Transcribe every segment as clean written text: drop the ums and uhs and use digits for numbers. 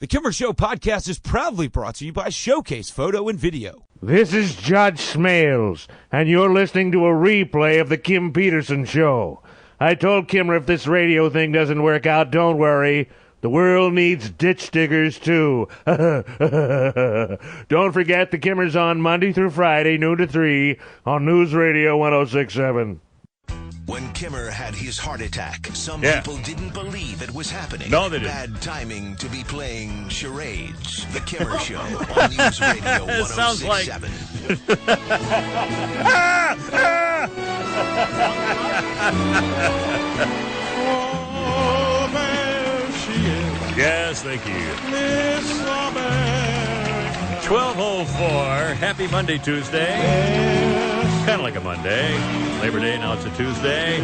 The Kimmer Show podcast is proudly brought to you by Showcase Photo and Video. This is Judge Smales, and you're listening to a replay of the Kim Peterson Show. I told Kimmer if this radio thing doesn't work out, don't worry. The world needs ditch diggers, too. Don't forget, the Kimmer's on Monday through Friday, noon to 3, on News Radio 106.7. When Kimmer had his heart attack, some people didn't believe it was happening. No, they didn't. Bad timing to be playing charades. The Kimmer Show on News Radio 106.7. Sounds like... Yes, thank you. 12:04. Happy Monday, Tuesday. Kind of like a Monday. Labor Day, now it's a Tuesday.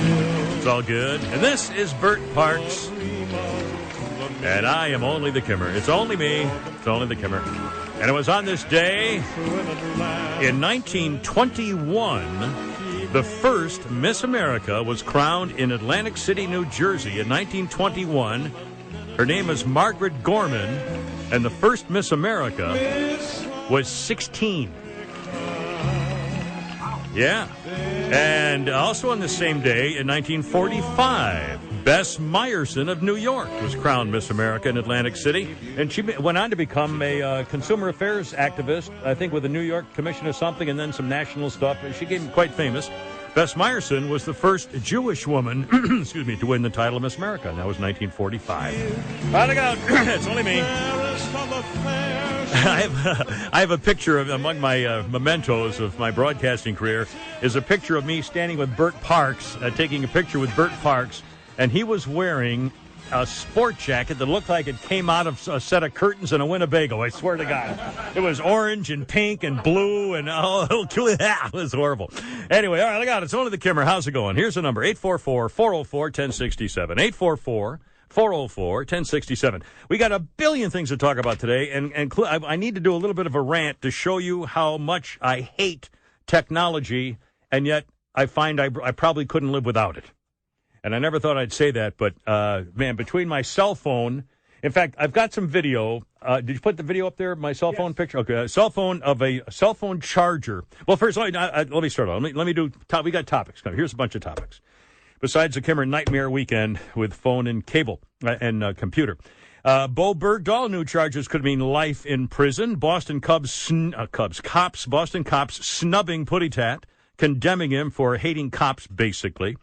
It's all good. And this is Bert Parks. And I am only the Kimmer. It's only me. It's only the Kimmer. And it was on this day in 1921, the first Miss America was crowned in Atlantic City, New Jersey in 1921. Her name is Margaret Gorman, and the first Miss America was 16. Yeah. And also on the same day in 1945, Bess Meyerson of New York was crowned Miss America in Atlantic City. And she went on to become a consumer affairs activist, I think with the New York Commission or something, and then some national stuff. She became quite famous. Bess Meyerson was the first Jewish woman, to win the title of Miss America, and that was 1945. Look out. It's only me. I have a picture of, among my mementos of my broadcasting career, is a picture of me standing with Bert Parks, taking a picture with Bert Parks, and he was wearing a sport jacket that looked like it came out of a set of curtains in a Winnebago. I swear to God. It was orange and pink and blue and it was horrible. Anyway, all right, look out. It's only the Kimmer. How's it going? Here's the number, 844-404-1067. 844-404-1067. We got a billion things to talk about today, and I need to do a little bit of a rant to show you how much I hate technology, and yet I find I probably couldn't live without it. And I never thought I'd say that, but, man, between my cell phone, in fact, I've got some video. Did you put the video up there, my cell phone picture? Okay, a cell phone charger. Well, first, let me start off. Let me do, we got topics. Here's a bunch of topics. Besides the Kimmer Nightmare Weekend with phone and cable and computer. Bo Bergdahl, new charges could mean life in prison. Boston cops snubbing Putty Tat, condemning him for hating cops, basically.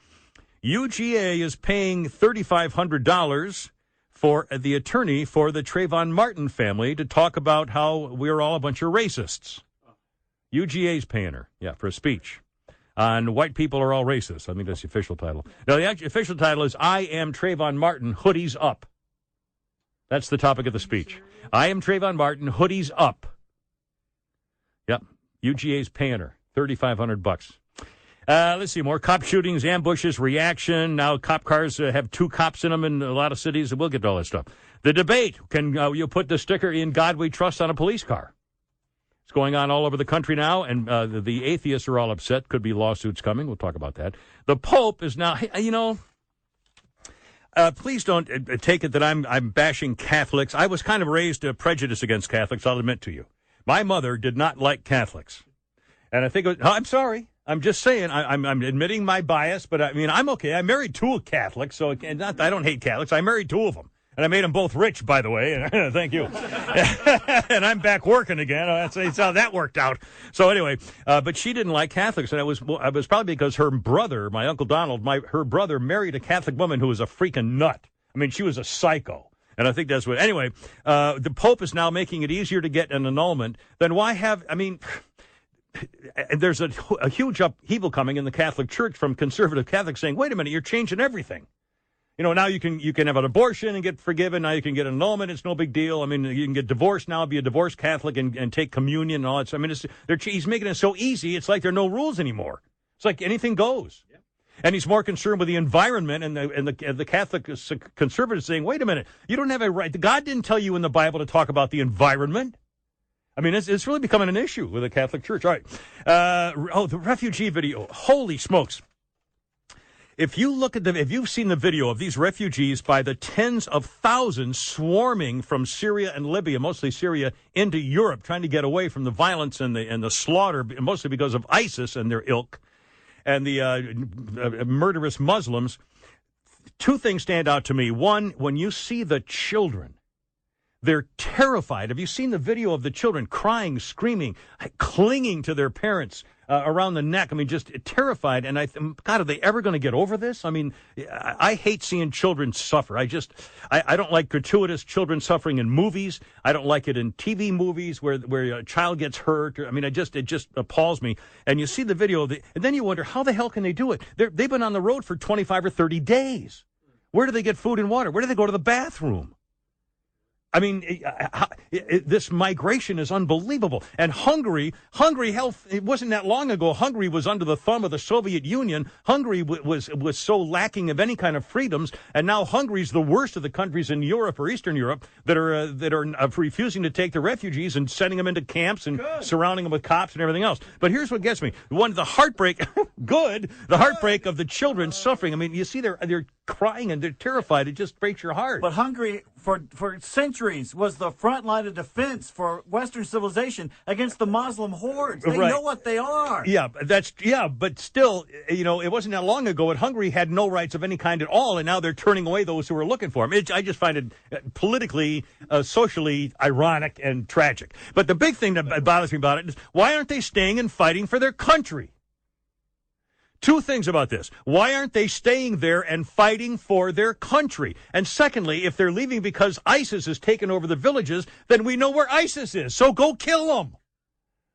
UGA is paying $3,500 for the attorney for the Trayvon Martin family to talk about how we're all a bunch of racists. UGA's paying her, for a speech on white people are all racist. I think that's the official title. Now, the official title is I Am Trayvon Martin, Hoodies Up. That's the topic of the speech. I am Trayvon Martin, Hoodies Up. Yep, UGA's paying her $3,500. Let's see, more cop shootings, ambushes, reaction. Now cop cars have 2 cops in them in a lot of cities. We'll get to all that stuff. The debate, can you put the sticker In God We Trust on a police car? It's going on all over the country now, and the atheists are all upset. Could be lawsuits coming. We'll talk about that. The Pope is now, please don't take it that I'm bashing Catholics. I was kind of raised prejudiced against Catholics, I'll admit to you. My mother did not like Catholics. And I think, I'm sorry. I'm just saying, I'm admitting my bias, but I mean, I'm okay. I married 2 Catholics, so I don't hate Catholics. I married 2 of them, and I made them both rich, by the way. Thank you. And I'm back working again. That's how that worked out. So anyway, but she didn't like Catholics, and it was probably because her brother, my Uncle Donald, her brother married a Catholic woman who was a freaking nut. I mean, she was a psycho. And I think that's what, anyway, the Pope is now making it easier to get an annulment. Then why there's a huge upheaval coming in the Catholic Church from conservative Catholics saying, wait a minute, you're changing everything. Now you can have an abortion and get forgiven. Now you can get an annulment. It's no big deal. I mean, you can get divorced now, be a divorced Catholic and take communion and all that. I mean, he's making it so easy. It's like there are no rules anymore. It's like anything goes. Yeah. And he's more concerned with the environment and the Catholic conservatives saying, wait a minute, you don't have a right. God didn't tell you in the Bible to talk about the environment. I mean, it's really becoming an issue with the Catholic Church. All right. The refugee video. Holy smokes. if you've seen the video of these refugees by the tens of thousands swarming from Syria and Libya, mostly Syria, into Europe, trying to get away from the violence and the slaughter, mostly because of ISIS and their ilk and the murderous Muslims, two things stand out to me. One, when you see the children, they're terrified. Have you seen the video of the children crying, screaming, clinging to their parents around the neck? I mean, just terrified. And God, are they ever going to get over this? I mean, I hate seeing children suffer. I don't like gratuitous children suffering in movies. I don't like it in TV movies where a child gets hurt. I mean, it just appalls me. And you see the video and then you wonder, how the hell can they do it? They've been on the road for 25 or 30 days. Where do they get food and water? Where do they go to the bathroom? I mean, this migration is unbelievable. And Hungary, hell, it wasn't that long ago. Hungary was under the thumb of the Soviet Union. Hungary was so lacking of any kind of freedoms, and now Hungary's the worst of the countries in Europe or Eastern Europe that are refusing to take the refugees and sending them into camps and surrounding them with cops and everything else. But here's what gets me: the heartbreak of the children suffering. I mean, you see they're crying and they're terrified. It just breaks your heart. But Hungary, for centuries, was the front line of defense for Western civilization against the Muslim hordes. They know what they are. But still, it wasn't that long ago that Hungary had no rights of any kind at all, and now they're turning away those who were looking for them. I just find it politically, socially ironic and tragic. But the big thing that bothers me about it is, why aren't they staying and fighting for their country? Two things about this. Why aren't they staying there and fighting for their country? And secondly, if they're leaving because ISIS has taken over the villages, then we know where ISIS is. So go kill them.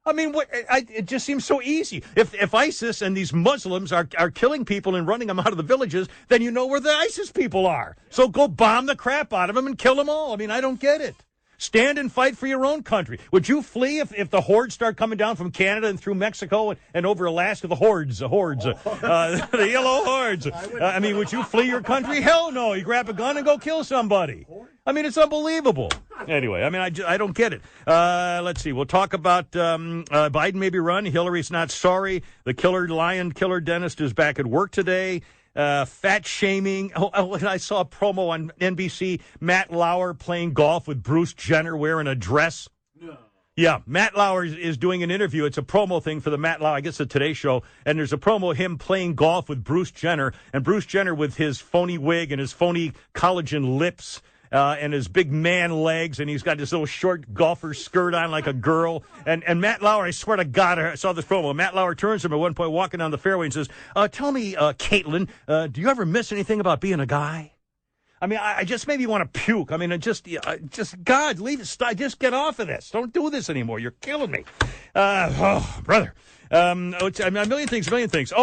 I mean, it just seems so easy. If ISIS and these Muslims are killing people and running them out of the villages, then you know where the ISIS people are. So go bomb the crap out of them and kill them all. I mean, I don't get it. Stand and fight for your own country. Would you flee if the hordes start coming down from Canada and through Mexico and over Alaska? The hordes, the yellow hordes. I mean, would you flee your country? Hell no. You grab a gun and go kill somebody. I mean, it's unbelievable. Anyway, I mean, I don't get it. Let's see. We'll talk about Biden maybe run. Hillary's not sorry. The lion killer dentist is back at work today. Fat shaming. I saw a promo on NBC. Matt Lauer playing golf with Bruce Jenner wearing a dress. No. Yeah, Matt Lauer is doing an interview. It's a promo thing for the Matt Lauer, I guess, the Today Show. And there's a promo of him playing golf with Bruce Jenner. And Bruce Jenner with his phony wig and his phony collagen lips. And his big man legs, and he's got this little short golfer skirt on like a girl. And Matt Lauer, I swear to God, I saw this promo. Matt Lauer turns to him at one point walking down the fairway and says, tell me, Caitlin, do you ever miss anything about being a guy? I mean, I just maybe want to puke. I mean, God, leave it. Just get off of this. Don't do this anymore. You're killing me. Brother. A million things.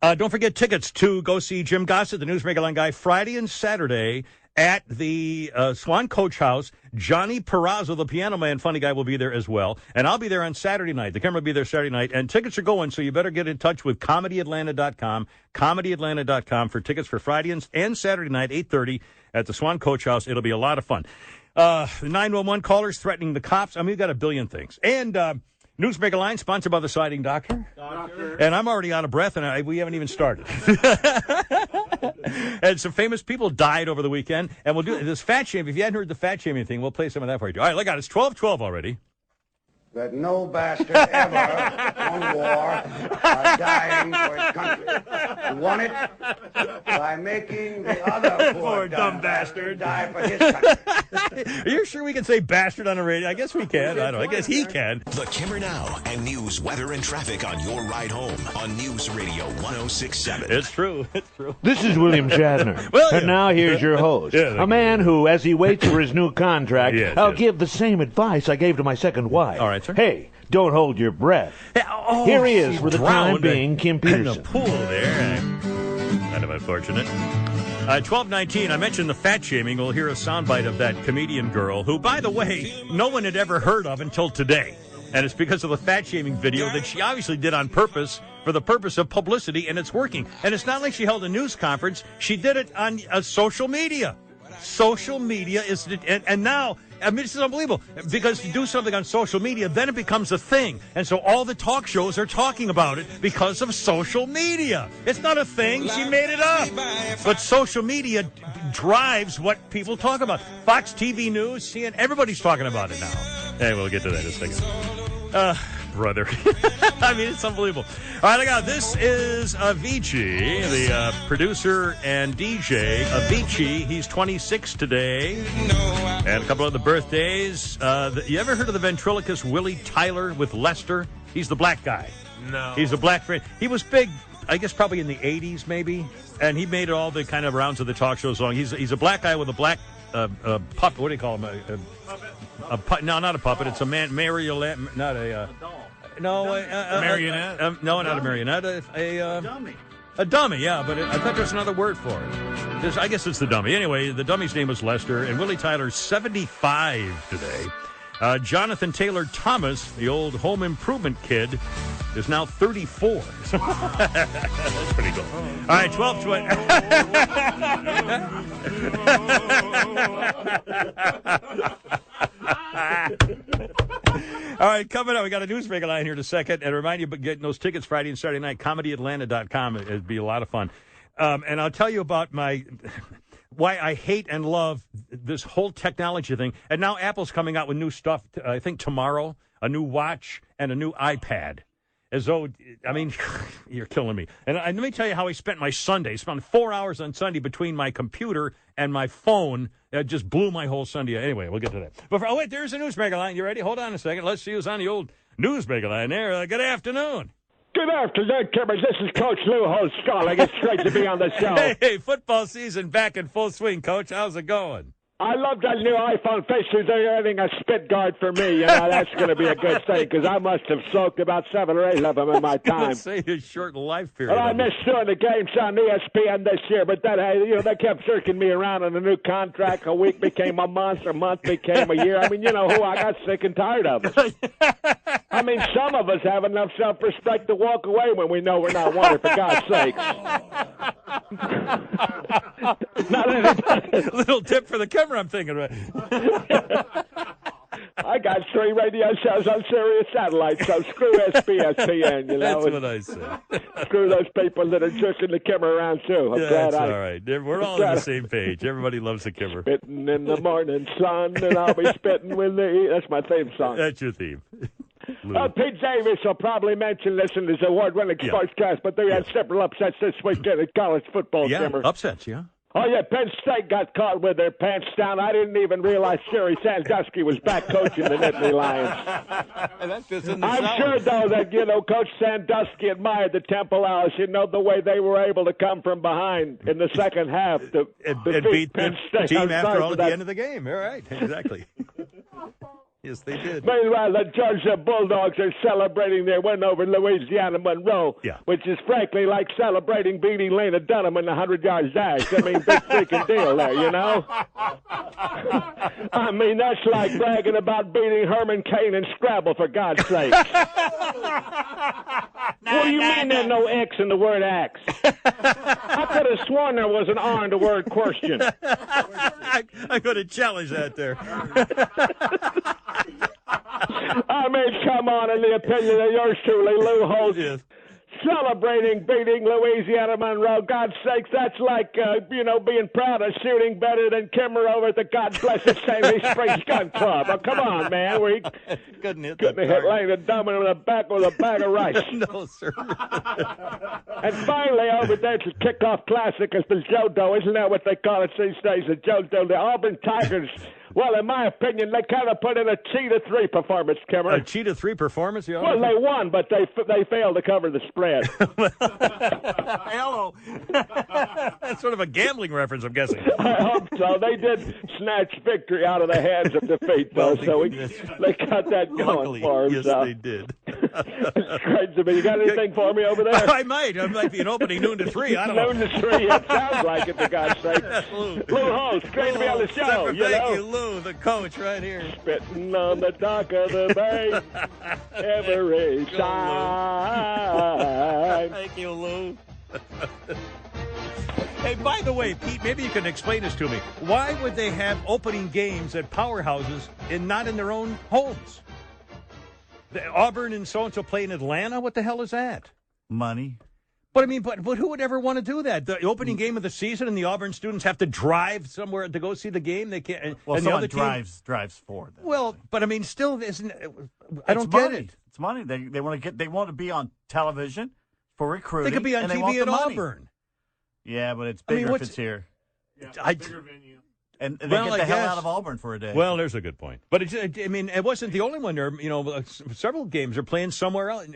Don't forget tickets to go see Jim Gossett, the News Line guy, Friday and Saturday at the Swan Coach House. Johnny Perazzo, the piano man, funny guy, will be there as well. And I'll be there on Saturday night. The camera will be there Saturday night. And tickets are going, so you better get in touch with ComedyAtlanta.com, ComedyAtlanta.com for tickets for Friday and Saturday night, 8:30 at the Swan Coach House. It'll be a lot of fun. The 911 callers threatening the cops. I mean, we've got a billion things. And Newsmaker Line, sponsored by the Siding Doctor. And I'm already out of breath, and we haven't even started. And some famous people died over the weekend. And we'll do this fat shaming. If you hadn't heard the fat shaming thing, we'll play some of that for you. All right, look out. It's 12:12 already. That no bastard ever won war by dying for his country. He won it by making the other poor dumb bastard die for his country. Are you sure we can say bastard on the radio? I guess we can. I don't know. I guess he can. The Kimmer Now and news, weather, and traffic on your ride home on News Radio 106.7. It's true. It's true. This is William Shatner. And now here's your host. A man who, as he waits for his new contract, I'll give the same advice I gave to my second wife. All right, sir. Hey, don't hold your breath. Here he is, for the time being, Kim Peterson. In the pool there. Kind of unfortunate. 12:19, I mentioned the fat shaming. We'll hear a soundbite of that comedian girl who, by the way, no one had ever heard of until today. And it's because of the fat shaming video that she obviously did on purpose for the purpose of publicity, and it's working. And it's not like she held a news conference. She did it on social media. social media is, and now, I mean, this is unbelievable, because to do something on social media, then it becomes a thing. And so all the talk shows are talking about it because of social media. It's not a thing. She made it up. But social media drives what people talk about. Fox TV News, CNN, everybody's talking about it now. Hey, we'll get to that in a second. Brother. I mean, it's unbelievable. All right, I got this is Avicii, the producer and DJ. Avicii, he's 26 today. And a couple of the birthdays. You ever heard of the ventriloquist Willie Tyler with Lester? He's the black guy. No. He's a black friend. He was big, I guess, probably in the 80s, maybe. And he made all the kind of rounds of the talk shows long. He's a black guy with a black puppet. What do you call him? No, not a puppet. It's a marionette. Not a doll. no. Marionette. No, not a marionette. A Dummy. a dummy. Yeah, but I thought there's another word for it. I guess it's the dummy. Anyway, the dummy's name was Lester, and Willie Tyler's 75 today. Jonathan Taylor Thomas, the old home improvement kid, is now 34. That's pretty cool. All right, 12:20. All right, coming up, we got a newsmaker line here in a second. And remind you, getting those tickets Friday and Saturday night, ComedyAtlanta.com. It'd be a lot of fun. And I'll tell you about why I hate and love this whole technology thing. And now Apple's coming out with new stuff, I think tomorrow, a new watch and a new iPad. As though, I mean, you're killing me. And let me tell you how I spent my Sunday. I spent 4 hours on Sunday between my computer and my phone. It just blew my whole Sunday. Anyway, we'll get to that. But wait, there's a newsmaker line. You ready? Hold on a second. Let's see who's on the old newsmaker line there. Good afternoon. Good afternoon, Kimmers. This is Coach Lou Holtz calling. It's great to be on the show. Hey, football season back in full swing, Coach. How's it going? I love that new iPhone feature. They're adding a spit guard for me. You know, that's going to be a good thing because I must have soaked about 7 or 8 of them in my time. Let's say a short life period. Well, I missed doing the games on ESPN this year, but that, they kept circling me around on a new contract. A week became a month, a month became a year. I mean, you know who? I got sick and tired of it. I mean, some of us have enough self-respect to walk away when we know we're not wanted, for God's sakes. Not anybody. Little tip for the camera, I'm thinking about. I got 3 radio shows on Sirius Satellite, so screw SBSPN, you know. That's what I said. Screw those people that are jerking the Kimmer around, too. I'm glad That's all right. We're all on the same page. Everybody loves the Kimmer. Spitting in the morning sun, and I'll be spitting when they eat. That's my theme song. That's your theme. Pete Davis will probably mention this in his award-winning sportscast, but they had several upsets this weekend in college football, Kimmer. Upsets, yeah. Oh, yeah, Penn State got caught with their pants down. I didn't even realize Sherry Sandusky was back coaching the Nittany Lions. I'm sure, though, that, Coach Sandusky admired the Temple Owls, the way they were able to come from behind in the second half to beat Penn State. Team after all at the end of the game. All right, exactly. Yes, they did. Meanwhile, the Georgia Bulldogs are celebrating their win over Louisiana Monroe, which is frankly like celebrating beating Lena Dunham in the 100-yard dash. I mean, big freaking deal there, you know? I mean, that's like bragging about beating Herman Cain in Scrabble, for God's sake. What do you mean there's no X in the word axe? I could have sworn there was an R in the word question. I'm going to challenge that there. I mean, come on, in the opinion of yours truly, Lou Holtz. Yes. Celebrating beating Louisiana Monroe. God's sakes, that's like, being proud of shooting better than Kimmer over at the God Bless It St. Louis Springs Gun Club. Oh, come on, man. Couldn't hit Lena Dunham in the back with a bag of rice. No, sir. And finally, over there, it's a kickoff classic. It's the JoDo. Isn't that what they call it these days, the JoDo? The Auburn Tigers. Well, in my opinion, they kind of put in a Cheetah 3 performance, Kimmer. A Cheetah 3 performance? Well, they won, but they failed to cover the spread. Hello. That's sort of a gambling reference, I'm guessing. I hope so. They did snatch victory out of the hands of defeat, though, so they got that going for them. Yes, so. They did. It's great to me. You got anything for me over there? I might. It might be an opening noon to 3. I don't know. Noon to 3. It sounds like it, for God's sake. Lou Holtz, great to be on the show. Thank you, Lou, the coach right here. Spitting on the dock of the bay every time. Thank you, Lou. Hey, by the way, Pete, maybe you can explain this to me. Why would they have opening games at powerhouses and not in their own homes? Auburn and so-and-so play in Atlanta? What the hell is that? Money. But I mean, but who would ever want to do that? The opening game of the season, and the Auburn students have to drive somewhere to go see the game. They can't. Well, and someone the other drives for them. Well, but I mean, still, isn't? I don't get it. It's money. They want to get. They want to be on television for recruiting. They could be on TV at Auburn. Yeah, but it's bigger if it's here. Yeah, bigger venue. And they get the hell out of Auburn for a day. Well, there's a good point. But, I mean, it wasn't the only one there. You know, several games are playing somewhere else,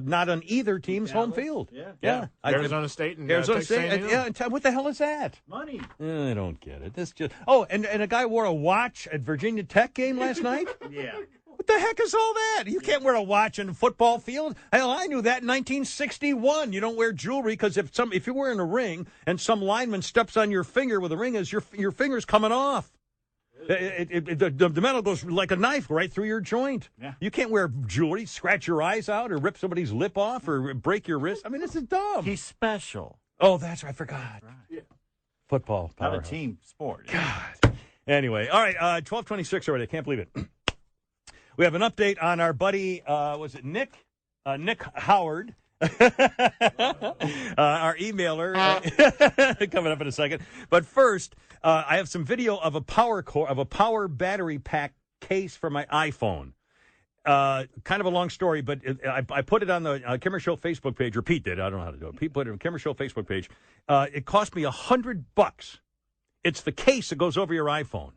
not on either team's home field. Yeah. Arizona State and Arizona Texas State. A&M. Yeah, what the hell is that? Money. I don't get it. This just. Oh, and a guy wore a watch at Virginia Tech game last night? Yeah. What the heck is all that? You can't wear a watch in a football field. Hell, I knew that in 1961. You don't wear jewelry because if you're wearing a ring and some lineman steps on your finger with a ring, your finger's coming off. The metal goes like a knife right through your joint. Yeah. You can't wear jewelry, scratch your eyes out, or rip somebody's lip off, or break your wrist. I mean, this is dumb. He's special. Oh, that's right. I forgot. Right. Yeah. Football. Not Powerhouse. a team sport. God. Anyway, all right, 12:26 already. I can't believe it. We have an update on our buddy, was it Nick? Nick Howard. Our emailer coming up in a second. But first, I have some video of a power battery pack case for my iPhone. Kind of a long story, but I put it on the Kimmer Show Facebook page, or Pete did. I don't know how to do it. Pete put it on the Kimmer Show Facebook page. It cost me $100. It's the case that goes over your iPhone.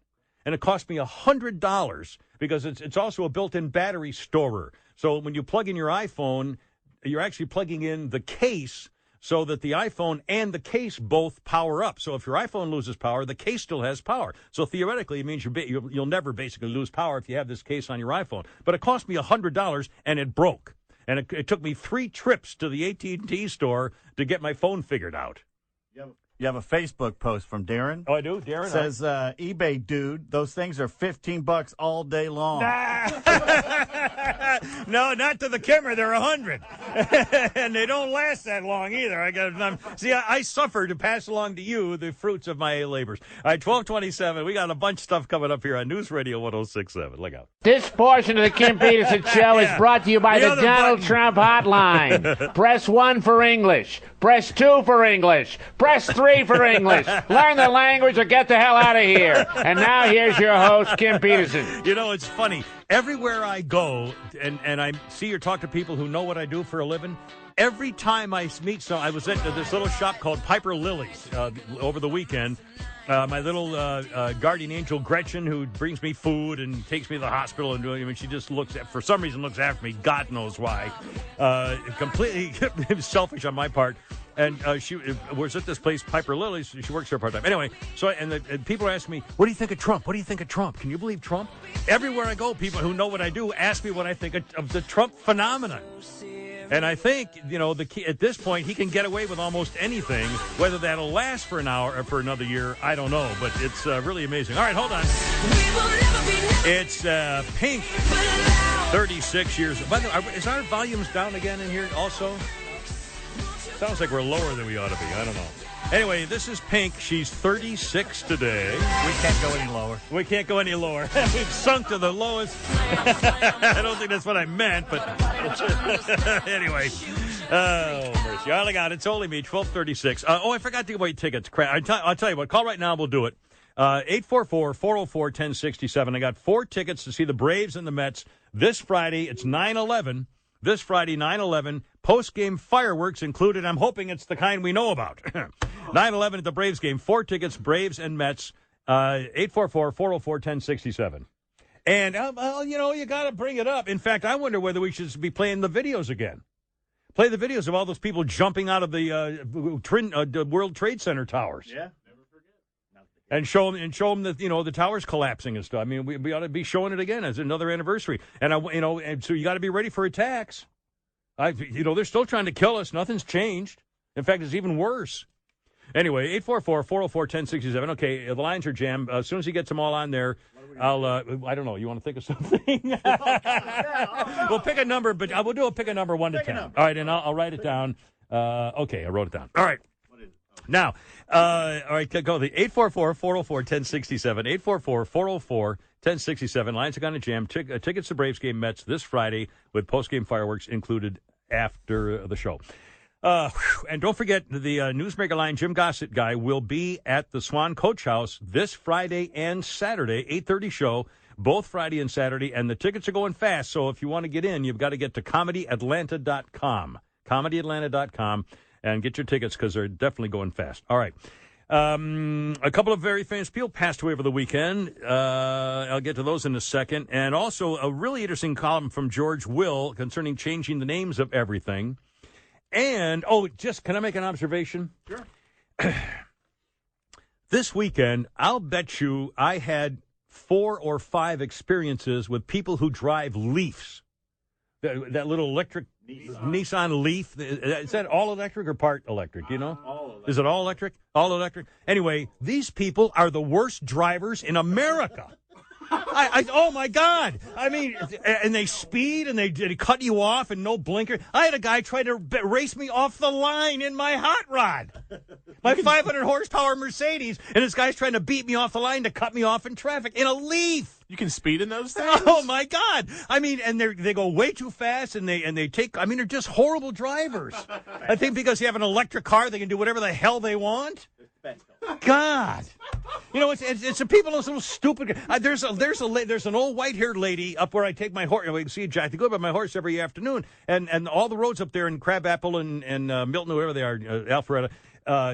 And it cost me $100 because it's also a built-in battery storer. So when you plug in your iPhone, you're actually plugging in the case so that the iPhone and the case both power up. So if your iPhone loses power, the case still has power. So theoretically, it means you'll never basically lose power if you have this case on your iPhone. But it cost me $100, and it broke. And it took me 3 trips to the AT&T store to get my phone figured out. You have a Facebook post from Darren. Oh, I do? Darren? Says, eBay dude, those things are $15 all day long. No, not to the Kimmer. They're 100. And they don't last that long either. I suffer to pass along to you the fruits of my labors. All right, 12:27. We got a bunch of stuff coming up here on News Radio 106.7. Look out. This portion of the Kim Peterson Show is brought to you by the Donald Trump Hotline. Press 1 for English. Press 2 for English. Press 3 for English. Learn the language or get the hell out of here. And now here's your host, Kim Peterson. You know, it's funny. Everywhere I go and I see or talk to people who know what I do for a living, every time I meet someone, I was at this little shop called Piper Lily's over the weekend. My little guardian angel, Gretchen, who brings me food and takes me to the hospital, and she just for some reason looks after me. God knows why. Completely selfish on my part. And she was at this place, Piper Lily's. She works there part-time. Anyway, so and people are asking me, what do you think of Trump? What do you think of Trump? Can you believe Trump? Everywhere I go, people who know what I do ask me what I think of the Trump phenomenon. And I think, the key, at this point, he can get away with almost anything. Whether that'll last for an hour or for another year, I don't know. But it's really amazing. All right, hold on. It's Pink, 36 years. By the way, is our volumes down again in here also? Sounds like we're lower than we ought to be. I don't know. Anyway, this is Pink. She's 36 today. We can't go any lower. We can't go any lower. We've sunk to the lowest. I don't think that's what I meant, but anyway. Oh, mercy. All I got, it's only me, 12:36. I forgot to give away tickets. I'll tell you what. Call right now. We'll do it. 844-404-1067. I got 4 tickets to see the Braves and the Mets this Friday. It's 9/11. This Friday, 9/11, post-game fireworks included. I'm hoping it's the kind we know about. 9/11 at the Braves game. 4 tickets, Braves and Mets. 844-404-1067. And, you got to bring it up. In fact, I wonder whether we should be playing the videos again. Play the videos of all those people jumping out of the World Trade Center towers. Yeah. And show them that the tower's collapsing and stuff. I mean, we ought to be showing it again as another anniversary. And and so you got to be ready for attacks. They're still trying to kill us. Nothing's changed. In fact, it's even worse. Anyway, 844-404-1067. Okay, the lines are jammed. As soon as he gets them all on there, I'll. I don't know. You want to think of something? We'll pick a number, but we'll do pick a number 1 to 10. All right, and I'll write it down. Okay, I wrote it down. All right. Now, all right, go the 844-404-1067. 844-404-1067. Lines are going to jam. Tickets to Braves game Mets this Friday with post-game fireworks included after the show. And don't forget, the Newsmaker Line Jim Gossett guy will be at the Swan Coach House this Friday and Saturday, 8:30 show, both Friday and Saturday, and the tickets are going fast, so if you want to get in, you've got to get to ComedyAtlanta.com, ComedyAtlanta.com, and get your tickets because they're definitely going fast. All right. A couple of very famous people passed away over the weekend. I'll get to those in a second. And also a really interesting column from George Will concerning changing the names of everything. And, can I make an observation? Sure. This weekend, I'll bet you I had 4 or 5 experiences with people who drive Leafs. That little electric Nissan Leaf. Is that all electric or part electric? Do you know? All electric. Is it all electric? All electric? Anyway, these people are the worst drivers in America. Oh, my God. I mean, and they speed and they cut you off and no blinker. I had a guy try to race me off the line in my hot rod. My 500 horsepower Mercedes, and this guy's trying to beat me off the line to cut me off in traffic in a Leaf. You can speed in those things? Oh, my God. I mean, and they go way too fast, and they take, I mean, they're just horrible drivers. I think because you have an electric car, they can do whatever the hell they want. God. You know, it's the people, those little stupid. There's an old white-haired lady up where I take my horse. You can see Jack to go by my horse every afternoon, and all the roads up there in Crabapple and Milton, wherever they are, Alpharetta,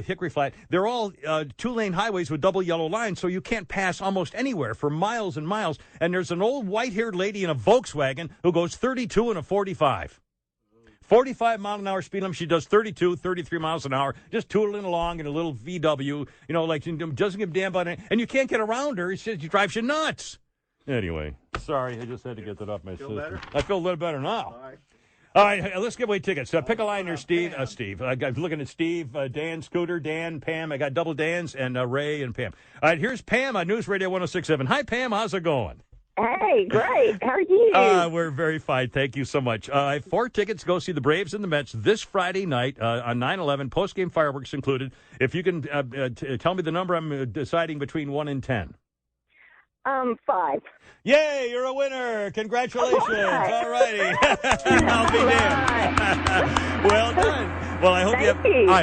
Hickory Flat, they're all 2-lane highways with double yellow lines, so you can't pass almost anywhere for miles and miles. And there's an old white-haired lady in a Volkswagen who goes 32 and a 45. 45-mile-an-hour speed limit. She does 32, 33 miles an hour, just tootling along in a little VW, doesn't give a damn about it. And you can't get around her. She drives you nuts. Anyway, sorry, I just had to get that off my system. Better? I feel a little better now. All right, let's give away tickets. Pick a line there, Steve. Steve. I'm looking at Steve, Dan, Scooter, Dan, Pam. I got double Dans, and Ray and Pam. All right, here's Pam on News Radio 106.7. Hi, Pam. How's it going? Hey, great. How are you? We're very fine. Thank you so much. I have 4 tickets to go see the Braves and the Mets this Friday night on 9/11, post-game fireworks included. If you can tell me the number, I'm deciding between 1 and 10. 5. Yay, you're a winner. Congratulations. All righty. I'll be damned. Well done. Well, I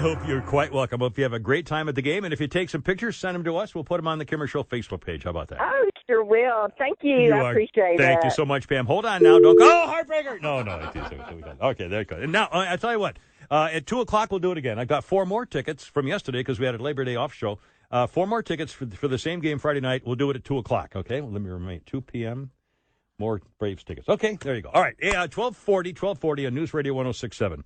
hope you're quite welcome. I hope you have a great time at the game. And if you take some pictures, send them to us. We'll put them on the Kimmer Show Facebook page. How about that? Oh, sure will. Thank you. I appreciate it. Thank you so much, Pam. Hold on now. Don't go. Heartbreaker. No. Okay, there you go. And now, I'll tell you what. At 2 o'clock, we'll do it again. I got 4 more tickets from yesterday because we had a Labor Day off show. 4 more tickets for the same game Friday night. We'll do it at 2 o'clock, okay? Well, let me remind 2 p.m. More Braves tickets. Okay, there you go. All right, 1240 on News Radio 106.7.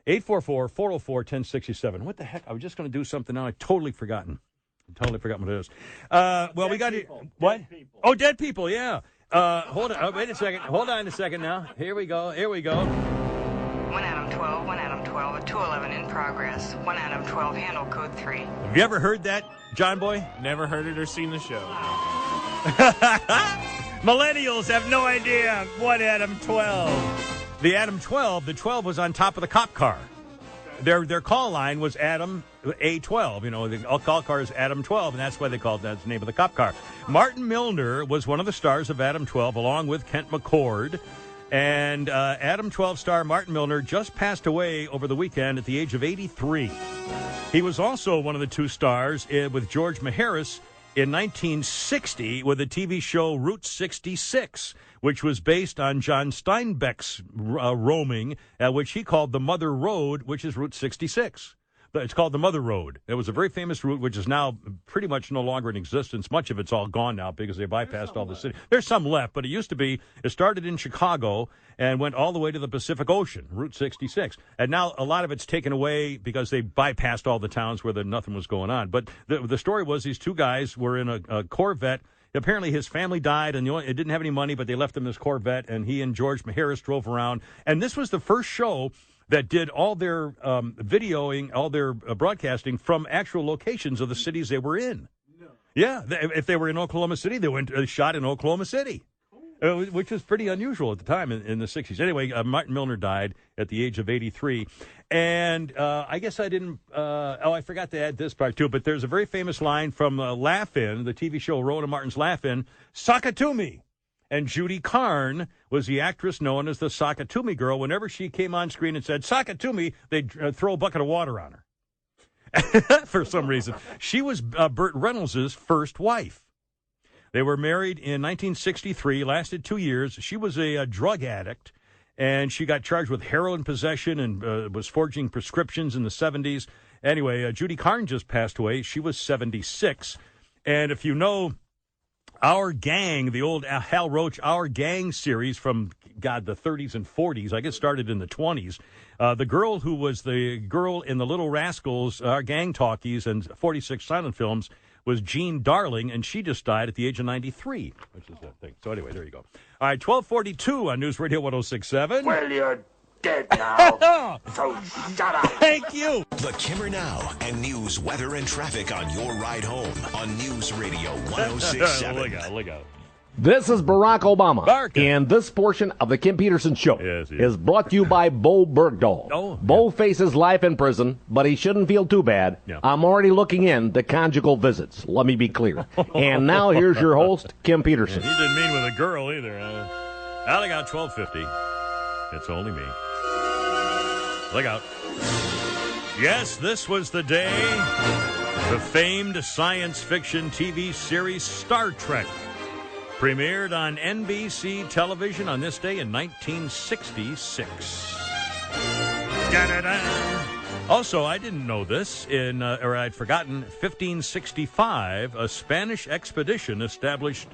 844-404-1067. What the heck? I was just going to do something now. I've totally forgotten. What it is. We got it. What? Oh, dead people, yeah. Hold on. Wait a second. Hold on a second now. Here we go. 1 Adam 12, 1 Adam 12, a 211 in progress. 1 Adam 12, handle code 3. Have you ever heard that, John Boy? Never heard it or seen the show. Millennials have no idea what Adam 12. The Adam 12, the 12 was on top of the cop car. Their call line was Adam A12. You know, the call car is Adam 12, and that's why they called that the name of the cop car. Martin Milner was one of the stars of Adam 12, along with Kent McCord. And Adam 12 star Martin Milner just passed away over the weekend at the age of 83. He was also one of the 2 stars with George Maharis in 1960 with the TV show Route 66, which was based on John Steinbeck's roaming, which he called the Mother Road, which is Route 66. It's called the Mother Road. It was a very famous route, which is now pretty much no longer in existence. Much of it's all gone now because they bypassed all the city. There's some left, but it used to be, it started in Chicago and went all the way to the Pacific Ocean, Route 66. And now a lot of it's taken away because they bypassed all the towns where nothing was going on. But the story was these 2 guys were in a Corvette. Apparently his family died, and it didn't have any money, but they left him this Corvette, and he and George Maharis drove around. And this was the first show that did all their videoing, all their broadcasting from actual locations of the cities they were in. No. Yeah, if they were in Oklahoma City, they shot in Oklahoma City. Cool. which was pretty unusual at the time in the 60s. Anyway, Martin Milner died at the age of 83. And I guess I didn't, I forgot to add this part too, but there's a very famous line from Laugh-In, the TV show Rowan and Martin's Laugh-In, Sakatumi. And Judy Carn was the actress known as the Sakatumi girl. Whenever she came on screen and said, Sakatumi, they'd throw a bucket of water on her. For some reason. She was Burt Reynolds' first wife. They were married in 1963, lasted 2 years. She was a drug addict, and she got charged with heroin possession and was forging prescriptions in the 70s. Anyway, Judy Carn just passed away. She was 76. And if you know Our Gang, the old Hal Roach Our Gang series from, God, the 30s and 40s, I guess started in the 20s, the girl who was the girl in the Little Rascals, Our Gang talkies, and 46 silent films was Jean Darling, and she just died at the age of 93, which is that thing. So anyway, there you go. All right, 1242 on News Radio 106.7. Well, you're dead now. So shut up. Thank you. The Kimmer Now and news, weather, and traffic on your ride home on News Radio 106.7. Look out. This is Barack Obama, and this portion of the Kim Peterson Show is brought to you by Bo Bergdahl. Bo faces life in prison, but he shouldn't feel too bad. I'm already looking into conjugal visits. Let me be clear. And now here's your host, Kim Peterson. He didn't mean with a girl either. Now they got 1250. It's only me. Look out. Yes, this was the day the famed science fiction TV series Star Trek premiered on NBC television on this day in 1966. Da-da-da. Also, I didn't know this, or I'd forgotten, 1565, a Spanish expedition established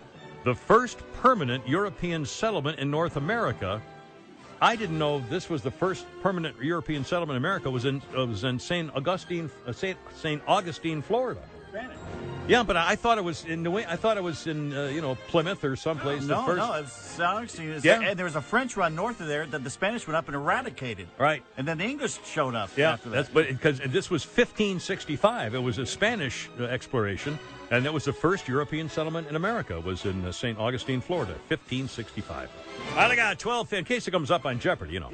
the first permanent European settlement in North America. I didn't know this was the first permanent European settlement in America. Was in St. Augustine, Florida. Spanish. Yeah, but I thought it was in New. I thought it was in Plymouth or someplace. No, it's St. Augustine. And there was a French run north of there that the Spanish went up and eradicated. Right, and then the English showed up. Yeah, after that. Because this was 1565. It was a Spanish exploration, and that was the first European settlement in America. Was in St. Augustine, Florida, 1565. I got 12 in case it comes up on Jeopardy. You know.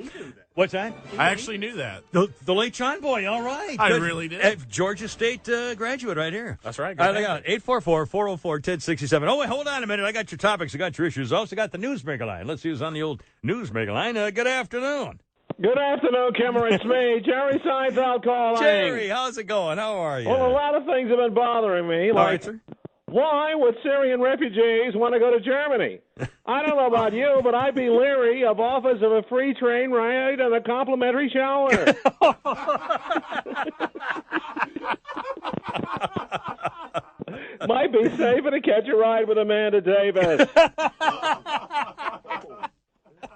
What's that? I actually knew that. The late John Boy, all right. I really did. Georgia State graduate right here. That's right. I got 844-404-1067. Oh, wait, hold on a minute. I got your topics. I got your issues. I also got the Newsmaker line. Let's see who's on the old Newsmaker line. Good afternoon. Good afternoon, Kimmer. It's me, Jerry Seinfeld calling. Jerry, how's it going? How are you? Well, a lot of things have been bothering me. All right, sir. Why would Syrian refugees want to go to Germany? I don't know about you, but I'd be leery of offers of a free train ride and a complimentary shower. Might be safer to catch a ride with Amanda Davis.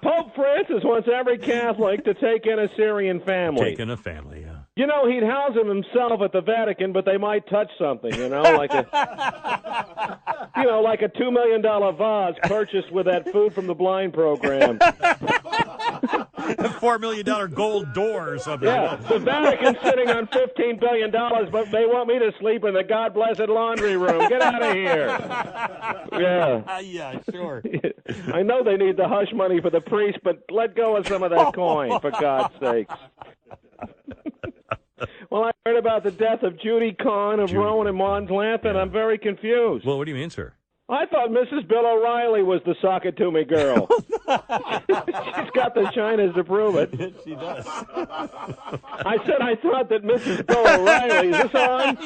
Pope Francis wants every Catholic to take in a Syrian family. Take in a family, yeah. You know, he'd house them himself at the Vatican, but they might touch something, like a $2 million vase purchased with that Food from the Blind program. $4 million gold door or something. Yeah, the Vatican's sitting on $15 billion, but they want me to sleep in the God-blessed laundry room. Get out of here. Yeah. Yeah, sure. I know they need the hush money for the priest, but let go of some of that coin, for God's sakes. Well, I heard about the death of Judy Carn of Rowan and Martin's Laugh-In, and I'm very confused. Well, what do you mean, sir? I thought Mrs. Bill O'Reilly was the Sakatumi girl. She's got the chinas to prove it. She does. I said I thought that Mrs. Bill O'Reilly. Is this on?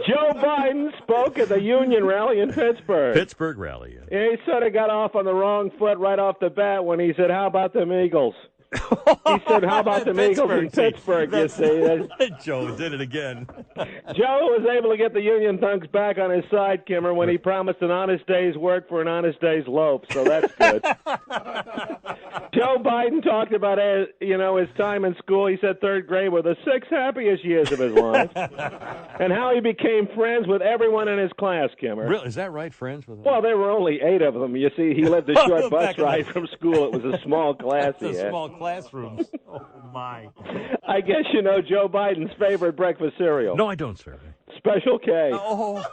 Joe Biden spoke at the Union rally in Pittsburgh. Pittsburgh rally, yeah. He sort of got off on the wrong foot right off the bat when he said, how about them Eagles? He said, how about the Eagles in Pittsburgh, you see? Joe did it again. Joe was able to get the Union thugs back on his side, Kimmer, when he promised an honest day's work for an honest day's loaf, so that's good. Joe Biden talked about, his time in school. He said third grade were the 6 happiest years of his life, and how he became friends with everyone in his class, Kimmer. Really? Is that right, friends with him? Well, there were only 8 of them. You see, he lived a short bus ride from school. It was a small class he had. Small classrooms. Oh, my. I guess you know Joe Biden's favorite breakfast cereal. No, I don't, sir. Special K. Oh.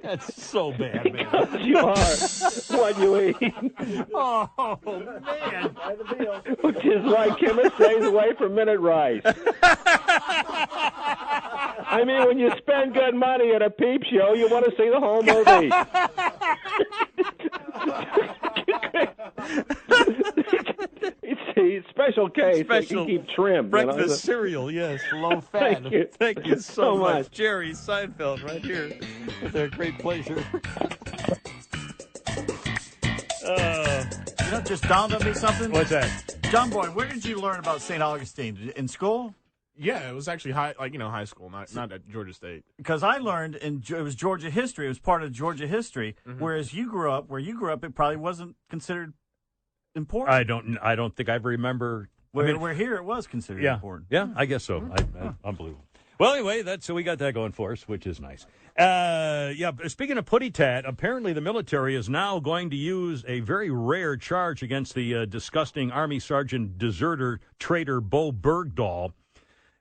That's so bad, man. You are what you eat. Oh, man. Which is why Kimmer stays away from minute rice. I mean, when you spend good money at a peep show, you want to see the whole movie. It's Special K, so you can keep trim. Breakfast cereal, yes, low fat. Thank you so much. Jerry Seinfeld right here with their great pleasure. You know, just dawned on me something. What's that? John Boy, where did you learn about St. Augustine? In school? Yeah, it was actually high school, not at Georgia State. Because I learned it was Georgia history. It was part of Georgia history. Mm-hmm. Whereas where you grew up, it probably wasn't considered important. I don't think I remember. Where here it was considered important. Yeah, I guess so. Unbelievable. Well, anyway, so we got that going for us, which is nice. Speaking of Putty Tat, apparently the military is now going to use a very rare charge against the disgusting Army Sergeant deserter traitor Bo Bergdahl,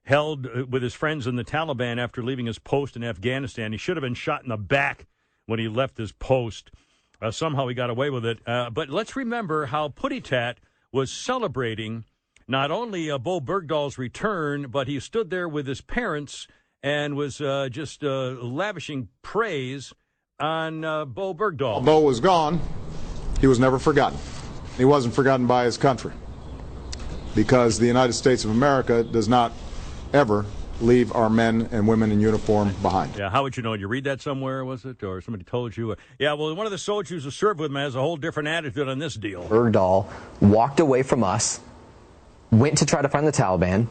held with his friends in the Taliban after leaving his post in Afghanistan. He should have been shot in the back when he left his post. Somehow he got away with it. But let's remember how Putty Tat was celebrating not only Bo Bergdahl's return, but he stood there with his parents and was just lavishing praise on Bo Bergdahl. Bo was gone. He was never forgotten. He wasn't forgotten by his country because the United States of America does not ever leave our men and women in uniform behind. Yeah, how would you know? Did you read that somewhere, was it? Or somebody told you? Yeah, well, one of the soldiers who served with him has a whole different attitude on this deal. Bergdahl walked away from us, went to try to find the Taliban,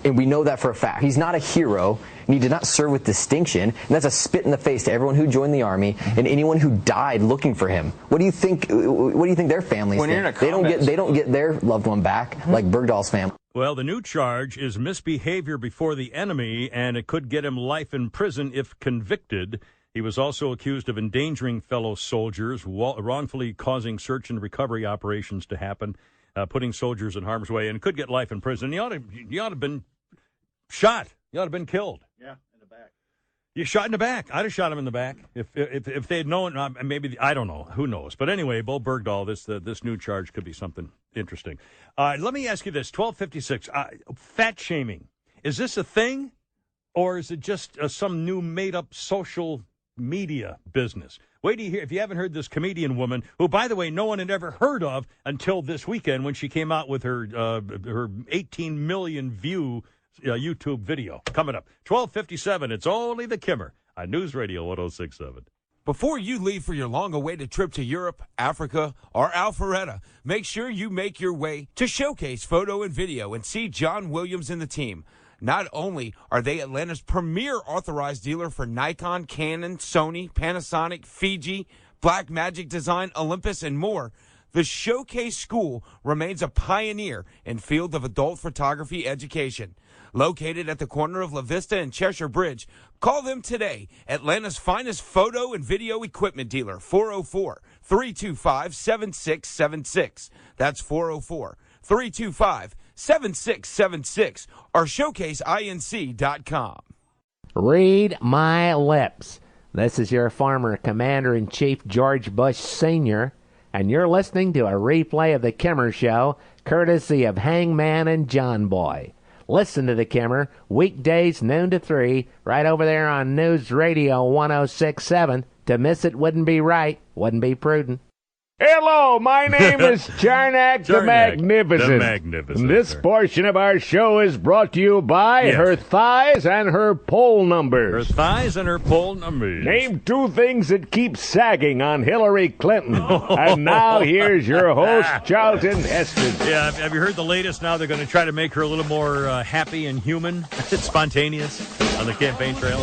and we know that for a fact. He's not a hero, and he did not serve with distinction, and that's a spit in the face to everyone who joined the Army and anyone who died looking for him. What do you think their families think? They don't get their loved one back like Bergdahl's family. Well, the new charge is misbehavior before the enemy, and it could get him life in prison if convicted. He was also accused of endangering fellow soldiers, wrongfully causing search and recovery operations to happen, putting soldiers in harm's way, and could get life in prison. He ought to have been shot. He ought to have been killed. Yeah, in the back. You shot in the back. I'd have shot him in the back if they had known. Maybe I don't know. Who knows? But anyway, Bo Bergdahl. This new charge could be something interesting. Let me ask you this: 1256. Fat shaming. Is this a thing, or is it just some new made-up social media business? Wait till you hear. If you haven't heard this comedian woman, who, by the way, no one had ever heard of until this weekend when she came out with her 18 million view YouTube video. Coming up, 1257. It's only the Kimmer on News Radio 106.7. Before you leave for your long-awaited trip to Europe, Africa, or Alpharetta, make sure you make your way to Showcase Photo and Video and see John Williams and the team. Not only are they Atlanta's premier authorized dealer for Nikon, Canon, Sony, Panasonic, Fiji, Blackmagic Design, Olympus, and more, the Showcase School remains a pioneer in field of adult photography education. Located at the corner of La Vista and Cheshire Bridge, call them today. Atlanta's finest photo and video equipment dealer, 404-325-7676. That's 404-325-7676 or showcaseinc.com. Read my lips. This is your former Commander-in-Chief George Bush Sr., and you're listening to a replay of the Kimmer Show, courtesy of Hangman and John Boy. Listen to the Kimmer, weekdays noon to 3, right over there on News Radio 106.7. To miss it wouldn't be right, wouldn't be prudent. Hello, my name is Charnak the Magnificent. The Magnificent. This portion of our show is brought to you by her thighs and her poll numbers. Her thighs and her poll numbers. Name two things that keep sagging on Hillary Clinton. And now here's your host, Charlton Heston. Yeah, have you heard the latest? Now they're going to try to make her a little more happy and human, spontaneous on the campaign trail.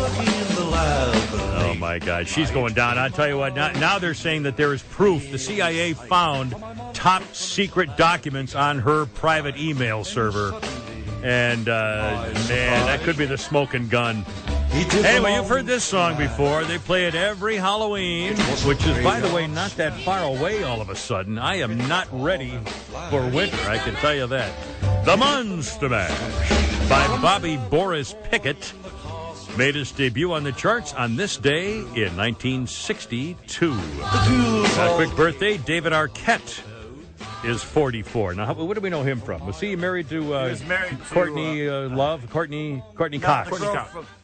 Oh, my God. She's going down. I'll tell you what, now they're saying that there is proof. The CIA found top secret documents on her private email server. And, man, that could be the smoking gun. Anyway, you've heard this song before. They play it every Halloween, which is, by the way, not that far away all of a sudden. I am not ready for winter, I can tell you that. The Monster Mash by Bobby Boris Pickett. made his debut on the charts on this day in 1962. Quick birthday, David Arquette is 44. Now, what do we know him from? Was he married to, he was married to Courtney Love? Courtney Cox.